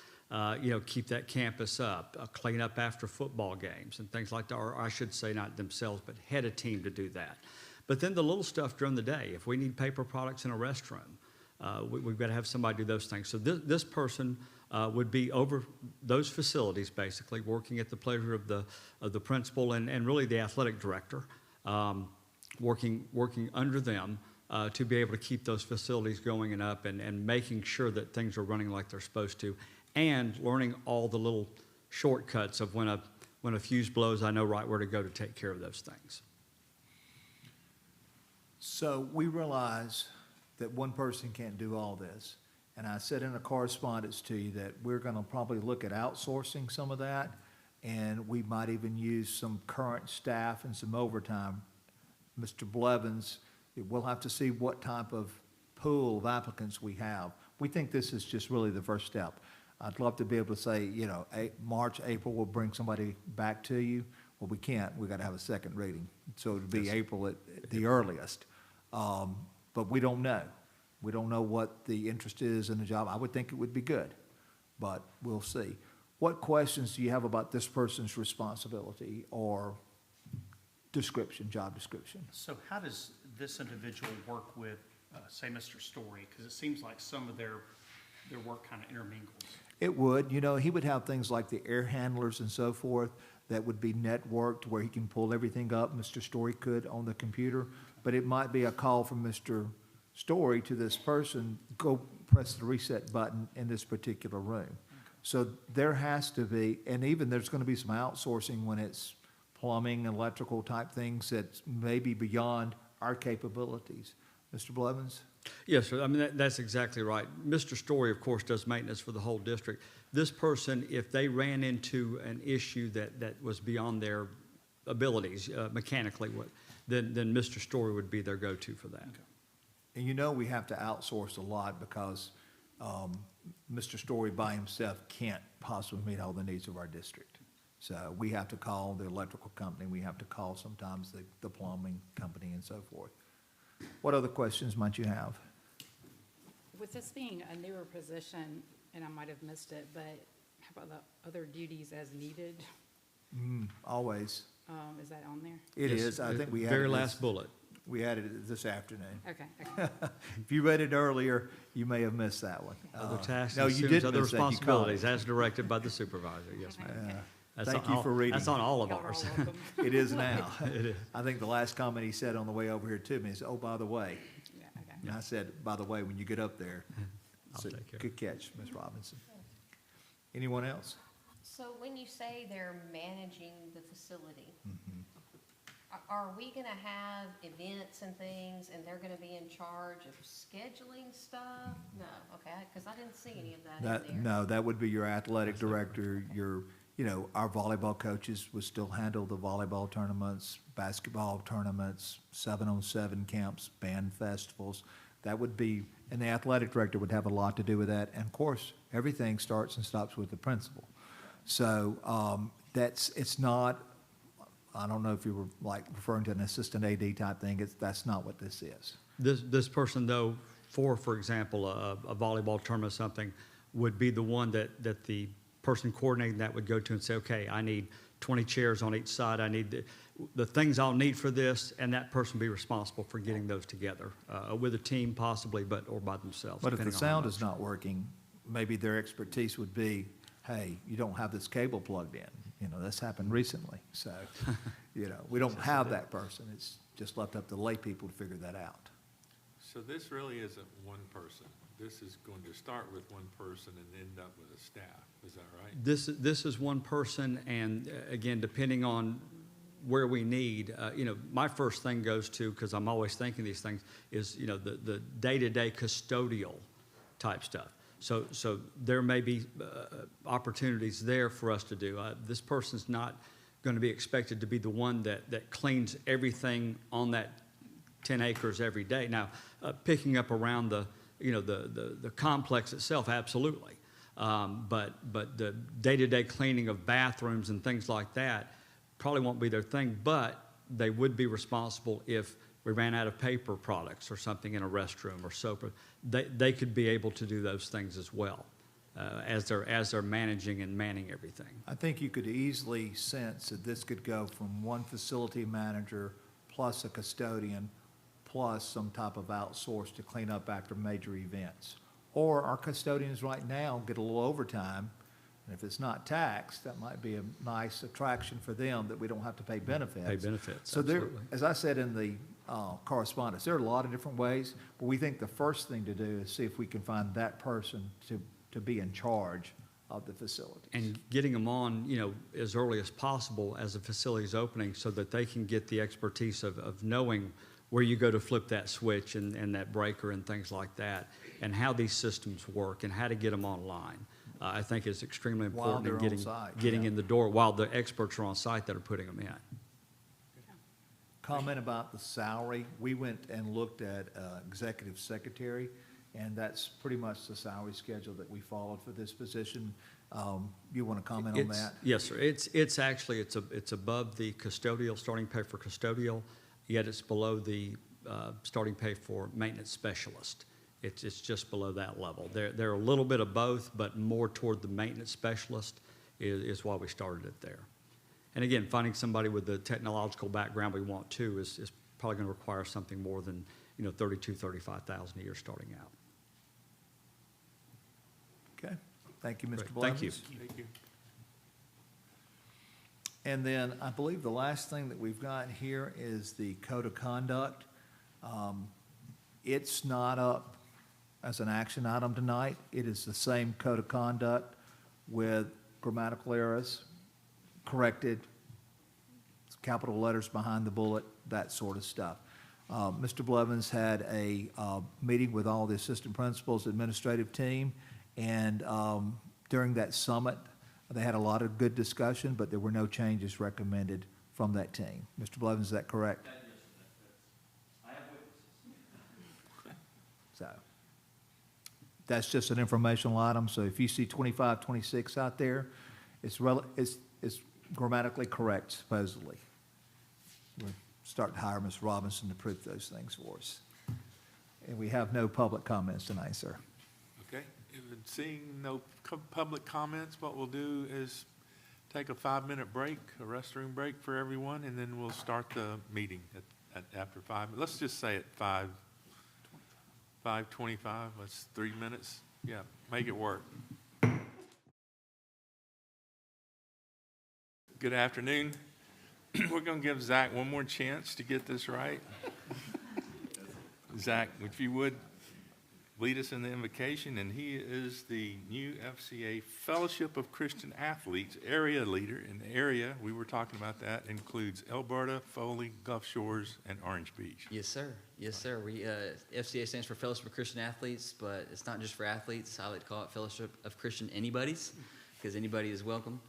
keep that campus up, clean up after football games and things like that, or I should say not themselves, but head a team to do that. But then the little stuff during the day, if we need paper products in a restroom, we've got to have somebody do those things. So this person would be over those facilities, basically, working at the pleasure of the principal and really the athletic director, working under them to be able to keep those facilities going and up and making sure that things are running like they're supposed to, and learning all the little shortcuts of when a fuse blows, I know right where to go to take care of those things. So we realize that one person can't do all this. And I said in a correspondence to you that we're going to probably look at outsourcing some of that, and we might even use some current staff and some overtime. Mr. Blevins, we'll have to see what type of pool of applicants we have. We think this is just really the first step. I'd love to be able to say, March, April, we'll bring somebody back to you. Well, we can't. We've got to have a second reading. So it'd be April at the earliest. But we don't know. We don't know what the interest is in the job. I would think it would be good, but we'll see. What questions do you have about this person's responsibility or description, job description? So how does this individual work with, say, Mr. Story? Because it seems like some of their work kind of intermingles. It would. He would have things like the air handlers and so forth that would be networked where he can pull everything up. Mr. Story could on the computer, but it might be a call from Mr. Story to this person, go press the reset button in this particular room. Okay. So there has to be, and even there's going to be some outsourcing when it's plumbing, electrical type things that may be beyond our capabilities. Mr. Blevins? Yes, sir. I mean, that's exactly right. Mr. Story, of course, does maintenance for the whole district. This person, if they ran into an issue that was beyond their abilities mechanically, then Mr. Story would be their go-to for that. Okay. And we have to outsource a lot because Mr. Story by himself can't possibly meet all the needs of our district. So we have to call the electrical company, we have to call sometimes the plumbing company and so forth. What other questions might you have? With this being a newer position, and I might have missed it, but how about the other duties as needed? Always. Is that on there? It Yes, is. I think we very added last bullet. We added it this afternoon. Okay. If you read it earlier, you may have missed that one. Other tasks No, and you assumes did other miss that. You caught it. responsibilities as directed by the supervisor. Yes, ma'am. That's Thank on you all- for reading. That's on all of Y'all are ours. all welcome. It is now. It is. I think the last comment he said on the way over here to me is, oh, by the way. Yeah, okay. And I said, by the way, when you get up there. I'll So, take care. good catch, Ms. Robinson. Anyone else? So when you say they're managing the facility, Mm-hmm. are we gonna have events and things, and they're gonna be in charge of scheduling stuff? No, okay, because I didn't see any of that in there. No, that would be your athletic director, our volleyball coaches would still handle the volleyball tournaments, basketball tournaments, 7-on-7 camps, band festivals. That would be, and the athletic director would have a lot to do with that. And of course, everything starts and stops with the principal. So, it's not, I don't know if you were like referring to an assistant AD type thing, that's not what this is. This person though, for example, a volleyball tournament or something, would be the one that the person coordinating that would go to and say, okay, I need 20 chairs on each side, I need the things I'll need for this, and that person be responsible for getting those together, with a team possibly, or by themselves. But if the depending on how sound much. is not working, maybe their expertise would be, hey, you don't have this cable plugged in. This happened recently. So, we don't have that person. It's just left up to lay people to figure that out. So this really isn't one person. This is going to start with one person and end up with a staff. Is that right? This is one person, and again, depending on where we need, my first thing goes to, because I'm always thinking these things, is, the day-to-day custodial type stuff. So there may be opportunities there for us to do. This person's not going to be expected to be the one that cleans everything on that 10 acres every day. Now, picking up around the complex itself, absolutely. But the day-to-day cleaning of bathrooms and things like that probably won't be their thing, but they would be responsible if we ran out of paper products or something in a restroom or soap. They could be able to do those things as well, as they're managing and manning everything. I think you could easily sense that this could go from one facility manager plus a custodian plus some type of outsource to clean up after major events. Or our custodians right now get a little overtime, and if it's not taxed, that might be a nice attraction for them that we don't have to pay benefits. Pay benefits, So there, absolutely. as I said in the correspondence, there are a lot of different ways, but we think the first thing to do is see if we can find that person to be in charge of the facilities. And getting them on, as early as possible as the facility's opening so that they can get the expertise of knowing where you go to flip that switch and that breaker and things like that, and how these systems work and how to get them online. I think is extremely While important in they're on site, getting yeah. in the door while the experts are on site that are putting them in. Comment about the salary. We went and looked at executive secretary, and that's pretty much the salary schedule that we followed for this position. You want to comment on that? Yes, sir. It's actually, it's above the custodial, starting pay for custodial, yet it's below the starting pay for maintenance specialist. It's just below that level. They're a little bit of both, but more toward the maintenance specialist is why we started it there. And again, finding somebody with the technological background we want too is probably going to require something more than, $32,000, $35,000 a year starting out. Okay. Thank you, Mr. Great. Blevins. Thank you. Thank you. And then I believe the last thing that we've got here is the code of conduct. It's not up as an action item tonight. It is the same code of conduct with grammatical errors corrected, capital letters behind the bullet, that sort of stuff. Mr. Blevins had a meeting with all the assistant principals, administrative team, and during that summit, they had a lot of good discussion, but there were no changes recommended from that team. Mr. Blevins, is that correct? So, that's just an informational item, so if you see 2526 out there, it's grammatically correct supposedly. We're starting to hire Ms. Robinson to prove those things for us. And we have no public comments tonight, sir. Okay, seeing no public comments, what we'll do is take a 5-minute break, a restroom break for everyone, and then we'll start the meeting after 5. Let's just say at 5:25, that's 3 minutes. Yeah, make it work. Good afternoon. We're going to give Zach one more chance to get this right. Zach, if you would, lead us in the invocation, and he is the new FCA Fellowship of Christian Athletes area leader. In the area, we were talking about that, includes Alberta, Foley, Gulf Shores, and Orange Beach. Yes, sir. Yes, sir. We FCA stands for Fellowship of Christian Athletes, but it's not just for athletes. I like to call it Fellowship of Christian Anybody's, because anybody is welcome.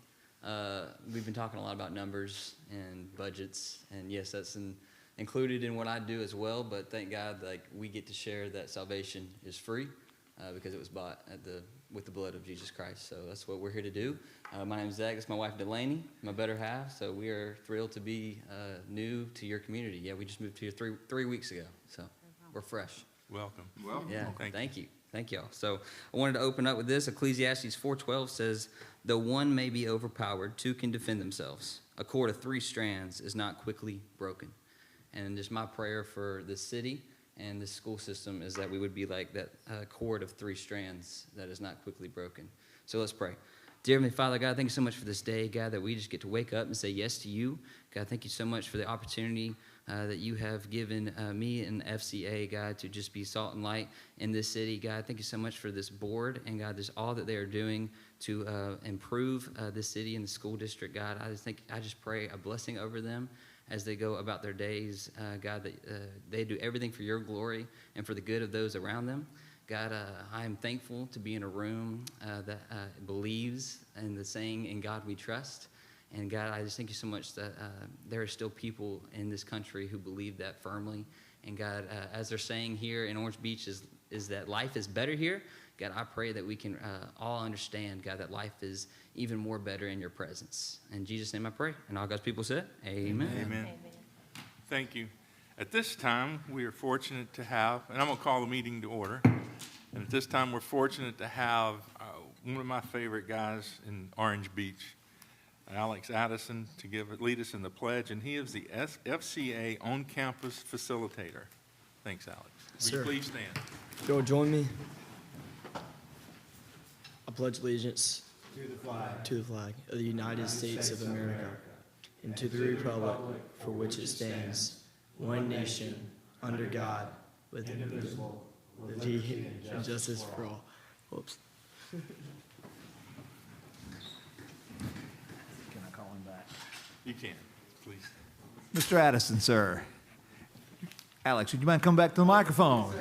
We've been talking a lot about numbers and budgets, and yes, that's included in what I do as well. But thank God, like, we get to share that salvation is free because it was bought with the blood of Jesus Christ. So that's what we're here to do. My name is Zach. That's my wife Delaney, my better half. So we are thrilled to be new to your community. Yeah, we just moved here three weeks ago, so we're fresh. Welcome. Yeah, thank you. Thank y'all. So I wanted to open up with this. Ecclesiastes 4:12 says, "Though one may be overpowered, two can defend themselves. A cord of 3 strands is not quickly broken." And just my prayer for this city and this school system is that we would be like that cord of 3 strands that is not quickly broken. So let's pray. Dear Heavenly Father, God, thank you so much for this day, God, that we just get to wake up and say yes to you. God, thank you so much for the opportunity that you have given me and FCA, God, to just be salt and light in this city. God, thank you so much for this board and, God, just all that they are doing to improve this city and the school district. God, I just pray a blessing over them as they go about their days. God, that they do everything for your glory and for the good of those around them. God, I am thankful to be in a room that believes in the saying, "In God we trust." And God, I just thank you so much that there are still people in this country who believe that firmly. And God, as they're saying here in Orange Beach, is that life is better here. God, I pray that we can all understand, God, that life is even more better in your presence. In Jesus' name I pray. And all God's people said, amen. Amen. Thank you. At this time, we are fortunate to have, and I'm going to call the meeting to order. And at this time, we're fortunate to have one of my favorite guys in Orange Beach, Alex Addison, to lead us in the pledge, and he is the FCA on-campus facilitator. Thanks, Alex. Will you please stand? You'll join me. I pledge allegiance to the flag of the United States of America and to the republic for which it stands, one nation, under God, with indivisible, liberty and justice for all. Whoops. You can, please. Mr. Addison, sir. Alex, would you mind coming back to the microphone?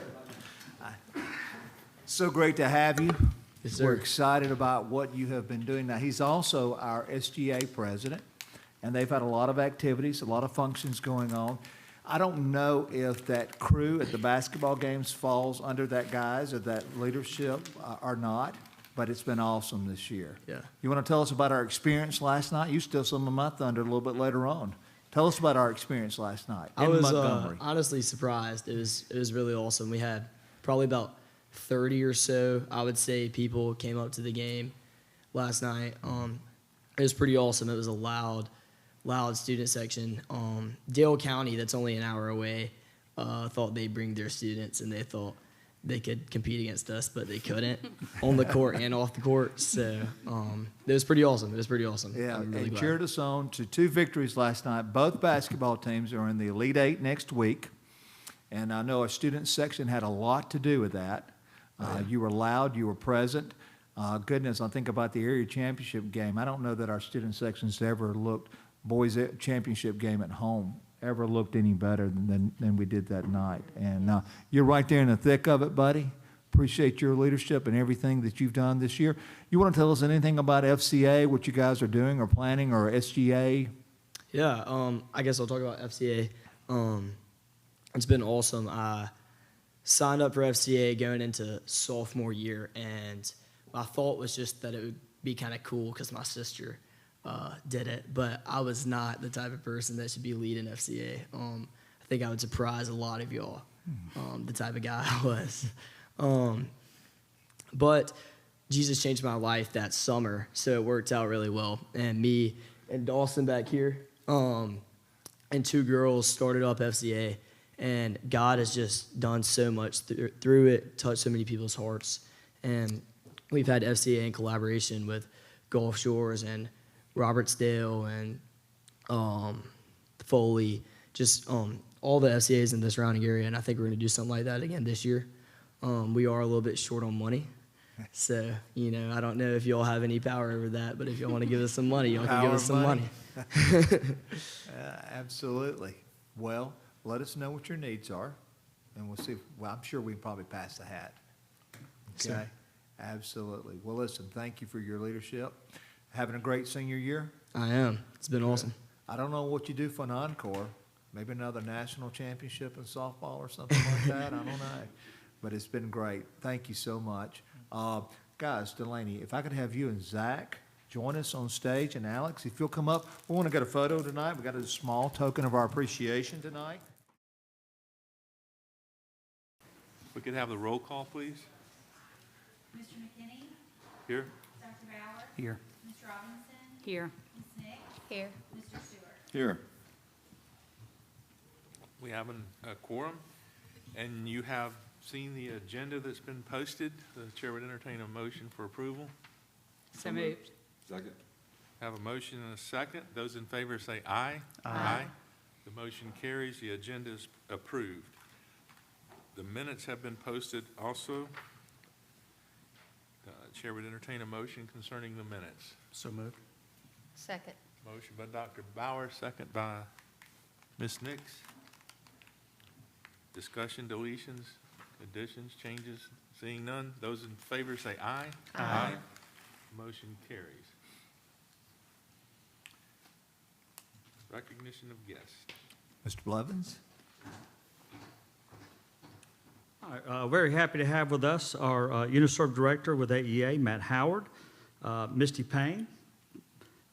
So great to have you. Yes, sir. We're excited about what you have been doing. Now, he's also our SGA president, and they've had a lot of activities, a lot of functions going on. I don't know if that crew at the basketball games falls under that guise or that leadership or not, but it's been awesome this year. Yeah. You want to tell us about our experience last night? You steal some of my thunder a little bit later on. Tell us about our experience last night I in was Montgomery. honestly surprised. It was really awesome. We had probably about 30 or so, I would say, people came up to the game last night. It was pretty awesome. It was a loud student section. Dale County, that's only an hour away, thought they'd bring their students, and they thought they could compete against us, but they couldn't on the court and off the court. So it was pretty awesome. Yeah, I'm really and glad. cheered us on to 2 victories last night. Both basketball teams are in the Elite Eight next week, and I know our student section had a lot to do with that. You were loud, you were present. Goodness, I think about the area championship game. I don't know that our student sections ever looked, boys championship game at home, ever looked any better than we did that night. And you're right there in the thick of it, buddy. Appreciate your leadership and everything that you've done this year. You want to tell us anything about FCA, what you guys are doing or planning, or SGA? Yeah, I guess I'll talk about FCA. It's been awesome. I signed up for FCA going into sophomore year, and my thought was just that it would be kind of cool because my sister did it, but I was not the type of person that should be leading FCA. I think I would surprise a lot of y'all, the type of guy I was. But Jesus changed my life that summer, so it worked out really well. And me and Dawson back here, and 2 girls started up FCA, and God has just done so much through it, touched so many people's hearts. And we've had FCA in collaboration with Gulf Shores and Robertsdale and Foley, just all the FCAs in the surrounding area, and I think we're going to do something like that again this year. We are a little bit short on money, so I don't know if y'all have any power over that, but if y'all want to give us some money, y'all can give us some money. Absolutely. Well, let us know what your needs are, and we'll see. Well, I'm sure we can probably pass the hat. Okay? Sure. Absolutely. Well, listen, thank you for your leadership. Having a great senior year? I am. It's been awesome. I don't know what you do for an encore. Maybe another national championship in softball or something like that. I don't know. But it's been great. Thank you so much. Guys, Delaney, if I could have you and Zach join us on stage, and Alex, if you'll come up. We want to get a photo tonight. We got a small token of our appreciation tonight. We could have the roll call, please. Mr. McKinney? Here. Dr. Bauer? Here. Ms. Robinson? Here. Ms. Nick? Here. Mr. Stewart? Here. We have a quorum, and you have seen the agenda that's been posted. The chair would entertain a motion for approval. So moved. Second. Have a motion and a second. Those in favor say aye. Aye. The motion carries. The agenda is approved. The minutes have been posted also. Chair would entertain a motion concerning the minutes. So moved. Second. Motion by Dr. Bauer, second by Ms. Nix. Discussion, deletions, additions, changes, seeing none. Those in favor say aye. Aye. Motion carries. Recognition of guests. Mr. Blevins? All right, very happy to have with us our UNISERV Director with AEA, Matt Howard, Misty Payne.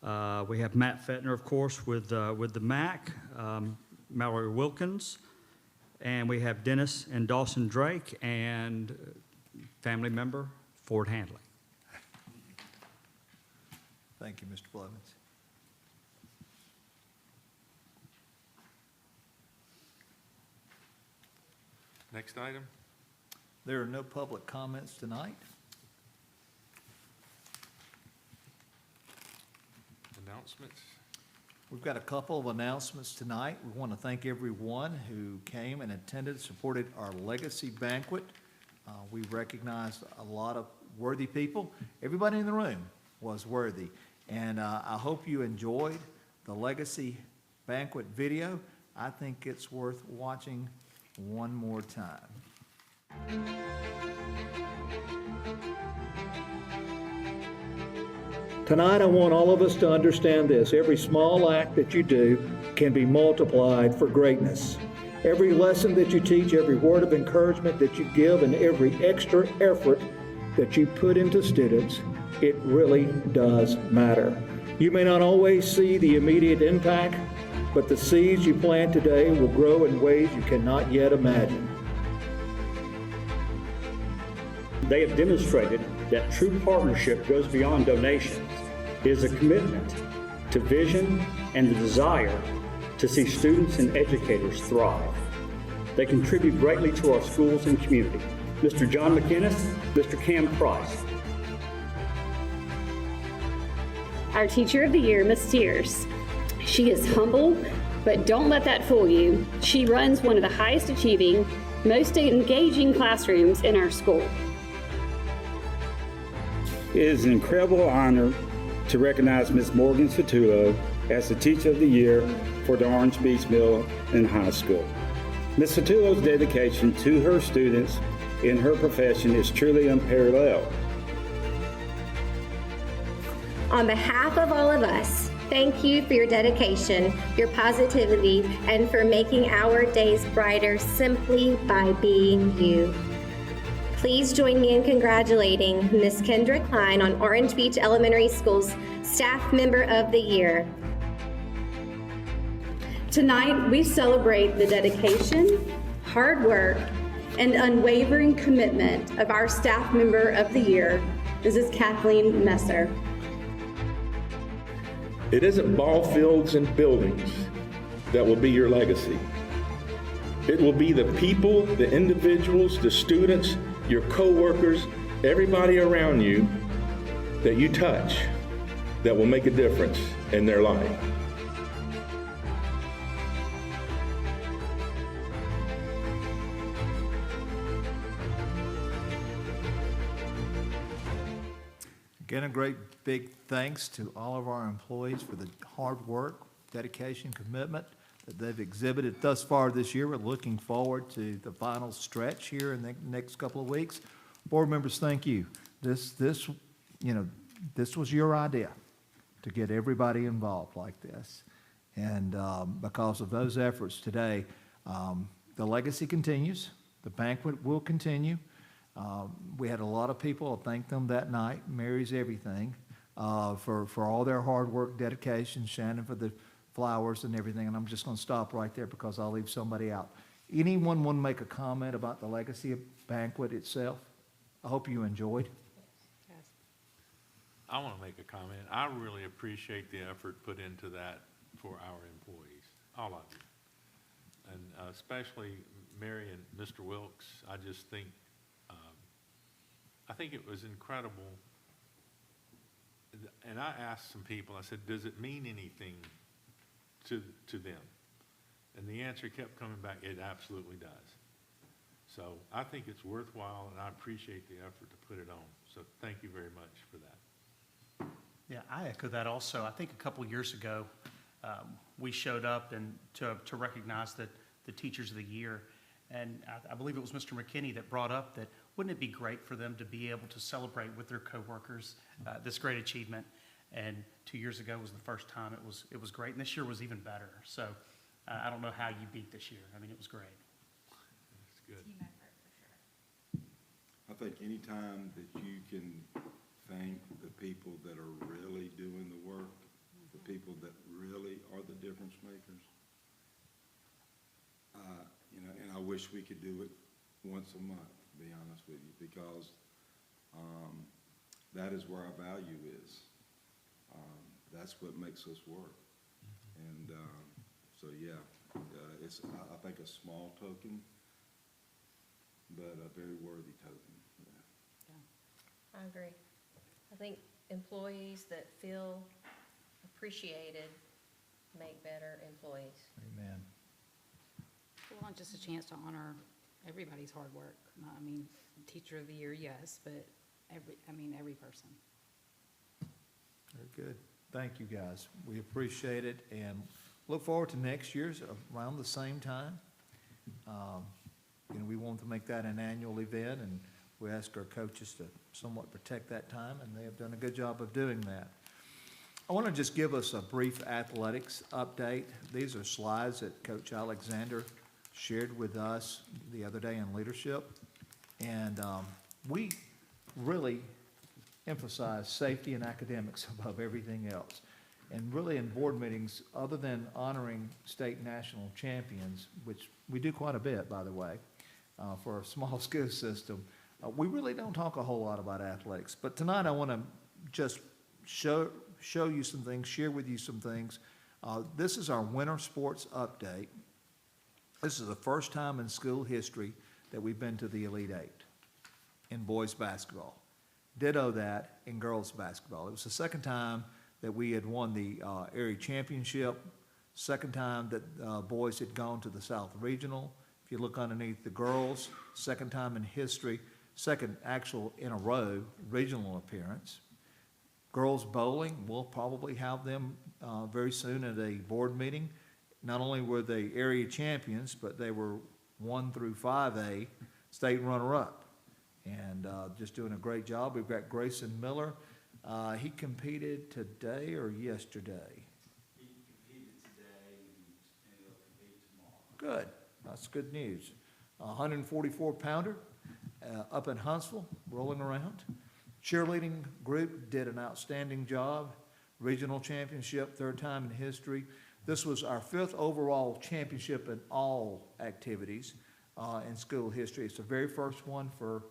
We have Matt Fettner, of course, with the MAC, Mallory Wilkins, and we have Dennis and Dawson Drake, and family member Ford Handley. Thank you, Mr. Blevins. Next item. There are no public comments tonight. Announcements. We've got a couple of announcements tonight. We want to thank everyone who came and attended, supported our legacy banquet. We recognized a lot of worthy people. Everybody in the room was worthy. And I hope you enjoyed the legacy banquet video. I think it's worth watching one more time. Tonight, I want all of us to understand this. Every small act that you do can be multiplied for greatness. Every lesson that you teach, every word of encouragement that you give, and every extra effort that you put into students, it really does matter. You may not always see the immediate impact, but the seeds you plant today will grow in ways you cannot yet imagine. They have demonstrated that true partnership goes beyond donations. It is a commitment to vision and the desire to see students and educators thrive. They contribute greatly to our schools and community. Mr. John McInnes, Mr. Cam Price. Our Teacher of the Year, Ms. Sears. She is humble, but don't let that fool you. She runs one of the highest achieving, most engaging classrooms in our school. It is an incredible honor to recognize Ms. Morgan Satullo as the Teacher of the Year for the Orange Beach Middle and High School. Ms. Satullo's dedication to her students in her profession is truly unparalleled. On behalf of all of us, thank you for your dedication, your positivity, and for making our days brighter simply by being you. Please join me in congratulating Ms. Kendra Klein on Orange Beach Elementary School's Staff Member of the Year. Tonight, we celebrate the dedication, hard work, and unwavering commitment of our Staff Member of the Year, Mrs. Kathleen Messer. It isn't ball fields and buildings that will be your legacy. It will be the people, the individuals, the students, your coworkers, everybody around you that you touch. that will make a difference in their life. Again, a great big thanks to all of our employees for the hard work, dedication, commitment that they've exhibited thus far this year. We're looking forward to the final stretch here in the next couple of weeks. Board members, thank you. This was your idea to get everybody involved like this. And because of those efforts today, the legacy continues. The banquet will continue. We had a lot of people, I'll thank them that night, Mary's Everything, for all their hard work, dedication, Shannon for the flowers and everything, and I'm just gonna stop right there because I'll leave somebody out. Anyone want to make a comment about the legacy banquet itself? I hope you enjoyed. I want to make a comment. I really appreciate the effort put into that for our employees, all of you. And especially Mary and Mr. Wilkes, I just think, I think it was incredible. And I asked some people, I said, does it mean anything to them? And the answer kept coming back, it absolutely does. So I think it's worthwhile, and I appreciate the effort to put it on. So thank you very much for that. Yeah, I echo that also. I think a couple years ago, we showed up and to recognize that the Teachers of the Year, and I believe it was Mr. McKinney that brought up that wouldn't it be great for them to be able to celebrate with their coworkers this great achievement? And 2 years ago was the first time it was great, and this year was even better. So I don't know how you beat this year. I mean, it was great. That's good. I think anytime that you can thank the people that are really doing the work, the people that really are the difference makers, and I wish we could do it once a month, to be honest with you, because that is where our value is. That's what makes us work. And so, yeah, it's, I think, a small token, but a very worthy token. I agree. I think employees that feel appreciated make better employees. Amen. Well, and just a chance to honor everybody's hard work. I mean, Teacher of the Year, yes, but every person. Very good. Thank you, guys. We appreciate it and look forward to next year's around the same time. We want to make that an annual event, and we ask our coaches to somewhat protect that time, and they have done a good job of doing that. I want to just give us a brief athletics update. These are slides that Coach Alexander shared with us the other day in leadership. And we really emphasize safety and academics above everything else. And really in board meetings, other than honoring state and national champions, which we do quite a bit, by the way, for a small school system, we really don't talk a whole lot about athletics. But tonight I want to just show you some things, share with you some things. This is our winter sports update. This is the first time in school history that we've been to the Elite Eight in boys basketball. Ditto that in girls basketball. It was the second time that we had won the area championship, second time that boys had gone to the South Regional. If you look underneath the girls, second time in history, second actual in a row regional appearance. Girls bowling, we'll probably have them very soon at a board meeting. Not only were they area champions, but they were 1 through 5A state runner-up. And just doing a great job. We've got Grayson Miller. He competed today or yesterday? He competed today and he'll compete tomorrow. Good. That's good news. 144-pounder up in Huntsville, rolling around. Cheerleading group did an outstanding job. Regional championship, third time in history. This was our 5th overall championship in all activities in school history. It's the very first one for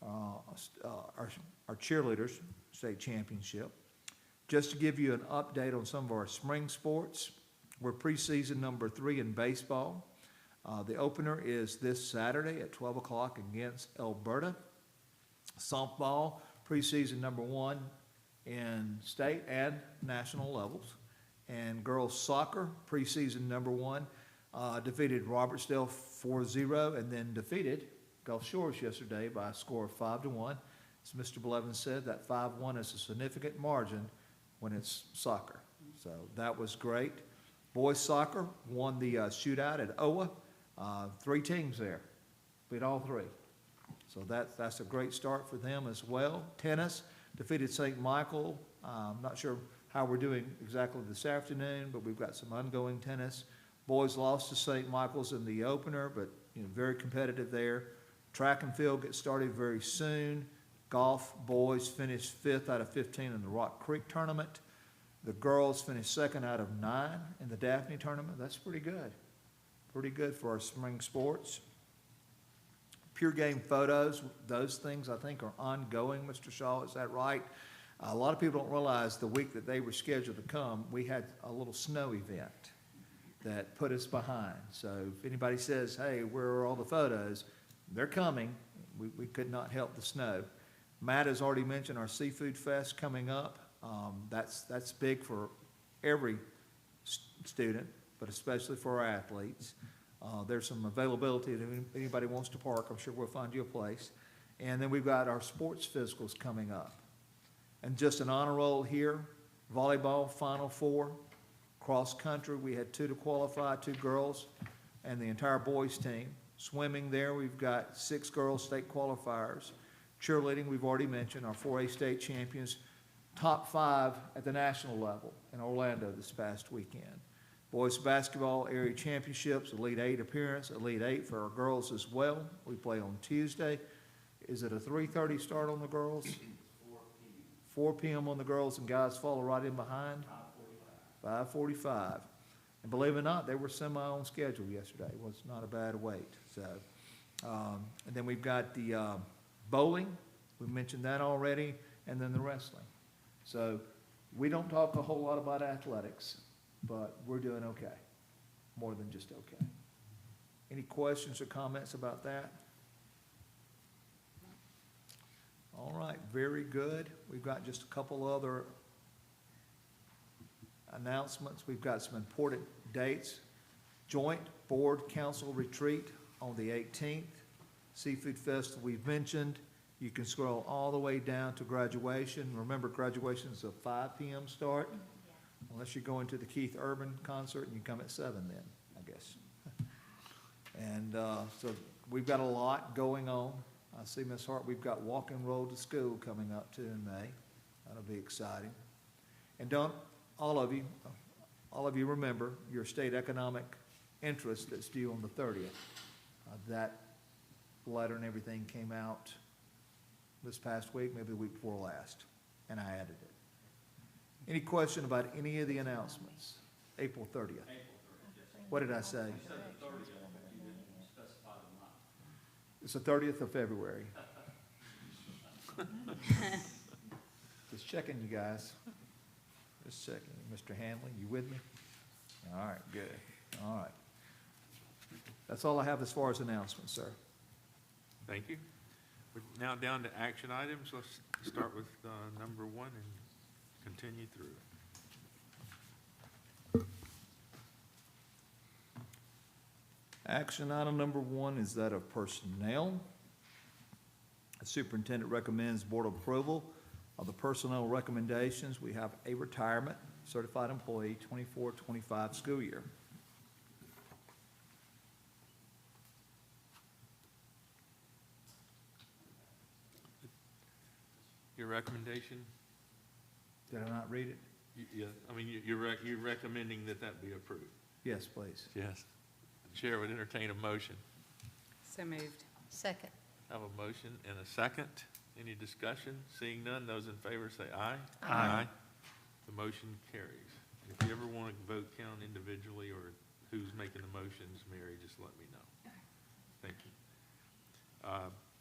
our cheerleaders state championship. Just to give you an update on some of our spring sports, we're preseason number 3 in baseball. The opener is this Saturday at 12 o'clock against Alberta. Softball, preseason number 1 in state and national levels. And girls soccer, preseason number one, defeated Robertsdale 4-0 and then defeated Gulf Shores yesterday by a score of 5-1. As Mr. Blevins said, that 5-1 is a significant margin when it's soccer. So that was great. Boys soccer won the shootout at OWA. 3 teams there, beat all 3. So that's a great start for them as well. Tennis defeated St. Michael. I'm not sure how we're doing exactly this afternoon, but we've got some ongoing tennis. Boys lost to St. Michael's in the opener, but very competitive there. Track and field gets started very soon. Golf, boys finished 5th out of 15 in the Rock Creek tournament. The girls finished 2nd out of 9 in the Daphne tournament. That's pretty good. Pretty good for our spring sports. Pure Game photos, those things I think are ongoing, Mr. Shaw, is that right? A lot of people don't realize the week that they were scheduled to come, we had a little snow event that put us behind. So if anybody says, hey, where are all the photos? They're coming. We could not help the snow. Matt has already mentioned our Seafood Fest coming up. That's big for every student, but especially for our athletes. There's some availability if anybody wants to park. I'm sure we'll find you a place. And then we've got our sports physicals coming up. And just an honor roll here, volleyball, Final Four, cross country, we had 2 to qualify, 2 girls, and the entire boys team. Swimming there, we've got 6 girls state qualifiers. Cheerleading, we've already mentioned, our 4A state champions, top 5 at the national level in Orlando this past weekend. Boys basketball area championships, Elite 8 appearance, Elite 8 for our girls as well. We play on Tuesday. Is it a 3:30 start on the girls? 4 p.m. on the girls, and guys follow right in behind? 5:45. And believe it or not, they were semi on schedule yesterday. It was not a bad wait. So, and then we've got the bowling. We mentioned that already, and then the wrestling. So we don't talk a whole lot about athletics, but we're doing okay, more than just okay. Any questions or comments about that? All right, very good. We've got just a couple other announcements. We've got some important dates. Joint Board Council Retreat on the 18th. Seafood Festival we've mentioned. You can scroll all the way down to graduation. Remember, graduation is a 5 p.m. start, unless you're going to the Keith Urban concert and you come at 7 then, I guess. And so we've got a lot going on. I see, Ms. Hart, we've got Walk and Roll to School coming up too in May. That'll be exciting. And don't all of you remember your state economic interest that's due on the 30th. That letter and everything came out this past week, maybe the week before last, and I added it. Any question about any of the announcements? April 30th. What did I say? It's the 30th of February. Just checking, you guys. Just checking. Mr. Hanley, you with me? All right, good. All right. That's all I have as far as announcements, sir. Thank you. We're now down to action items. Let's start with number 1 and continue through it. Action item number 1 is that of personnel. The superintendent recommends board approval of the personnel recommendations. We have a retirement, certified employee, 24-25 school year. Your recommendation? Did I not read it? Yeah, I mean, you're recommending that be approved? Yes, please. Yes. The chair would entertain a motion. So moved. Second. I have a motion and a second. Any discussion? Seeing none, those in favor say aye. Aye. The motion carries. If you ever want to vote count individually or who's making the motions, Mary, just let me know. Thank you.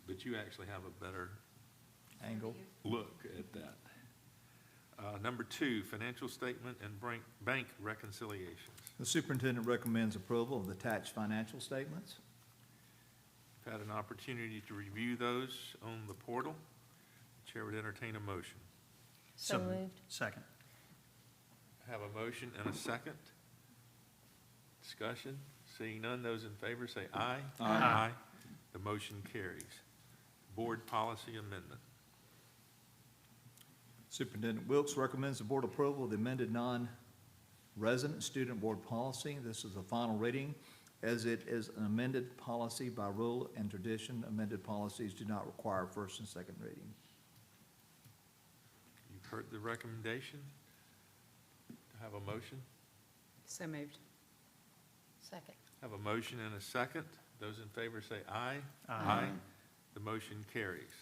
But you actually have a better Angle. look at that. Number 2, financial statement and bank reconciliations. The superintendent recommends approval of the attached financial statements. I've had an opportunity to review those on the portal. The chair would entertain a motion. So moved. Second. Have a motion and a second. Discussion. Seeing none, those in favor say aye. Aye. The motion carries. Board policy amendment. Superintendent Wilkes recommends the board approval of the amended non-resident student board policy. This is the final reading. As it is an amended policy by rule and tradition, amended policies do not require first and second reading. You've heard the recommendation. Have a motion? So moved. Second. Have a motion and a second. Those in favor say aye. Aye. The motion carries.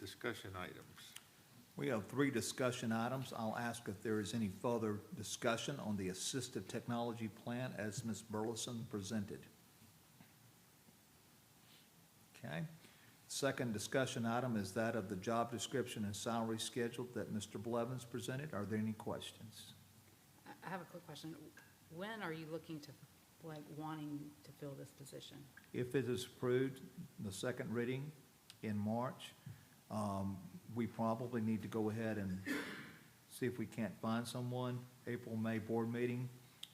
Discussion items. We have 3 discussion items. I'll ask if there is any further discussion on the assistive technology plan as Ms. Burleson presented. Okay. Second discussion item is that of the job description and salary schedule that Mr. Blevins presented. Are there any questions? I have a quick question. When are you looking to, like, wanting to fill this position? If it is approved, the second reading in March, we probably need to go ahead and see if we can't find someone. April, May board meeting.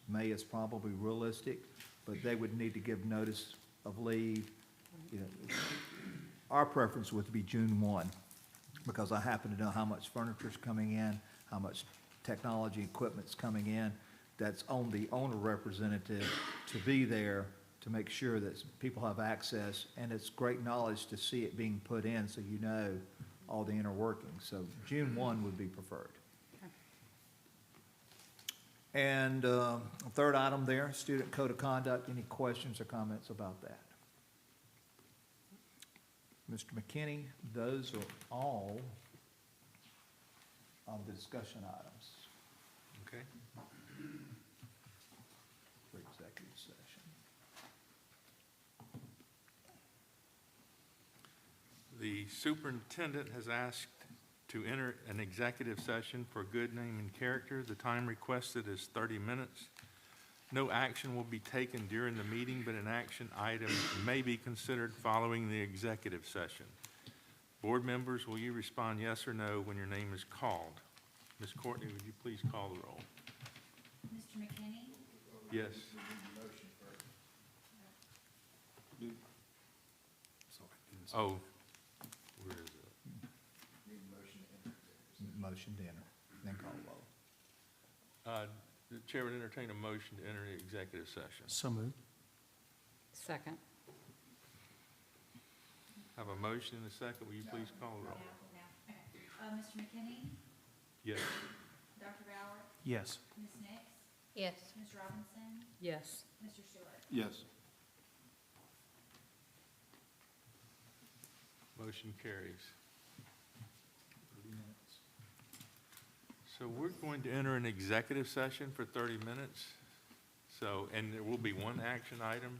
May is probably realistic, but they would need to give notice of leave. You know, our preference would be June 1, because I happen to know how much furniture's coming in, how much technology equipment's coming in. That's on the owner representative to be there to make sure that people have access, and it's great knowledge to see it being put in so you know all the inner workings. So June 1 would be preferred. Okay. And third item there, student code of conduct. Any questions or comments about that? Mr. McKinney, those are all of the discussion items Okay. for executive session. The superintendent has asked to enter an executive session for good name and character. The time requested is 30 minutes. No action will be taken during the meeting, but an action item may be considered following the executive session. Board members, will you respond yes or no when your name is called? Ms. Courtney, would you please call the roll? Mr. McKinney? Yes. Oh, where is it? Motion to enter, then call roll. The chair would entertain a motion to enter the executive session. So moved. Second. Have a motion and a second. Will you please call the roll? Mr. McKinney? Yes. Dr. Bauer? Yes. Ms. Nix? Yes. Ms. Robinson? Yes. Mr. Stewart? Yes. Motion carries. So we're going to enter an executive session for 30 minutes. So, and there will be one action item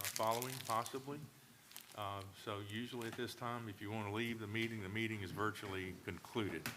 following, possibly. So usually at this time, if you want to leave the meeting is virtually concluded.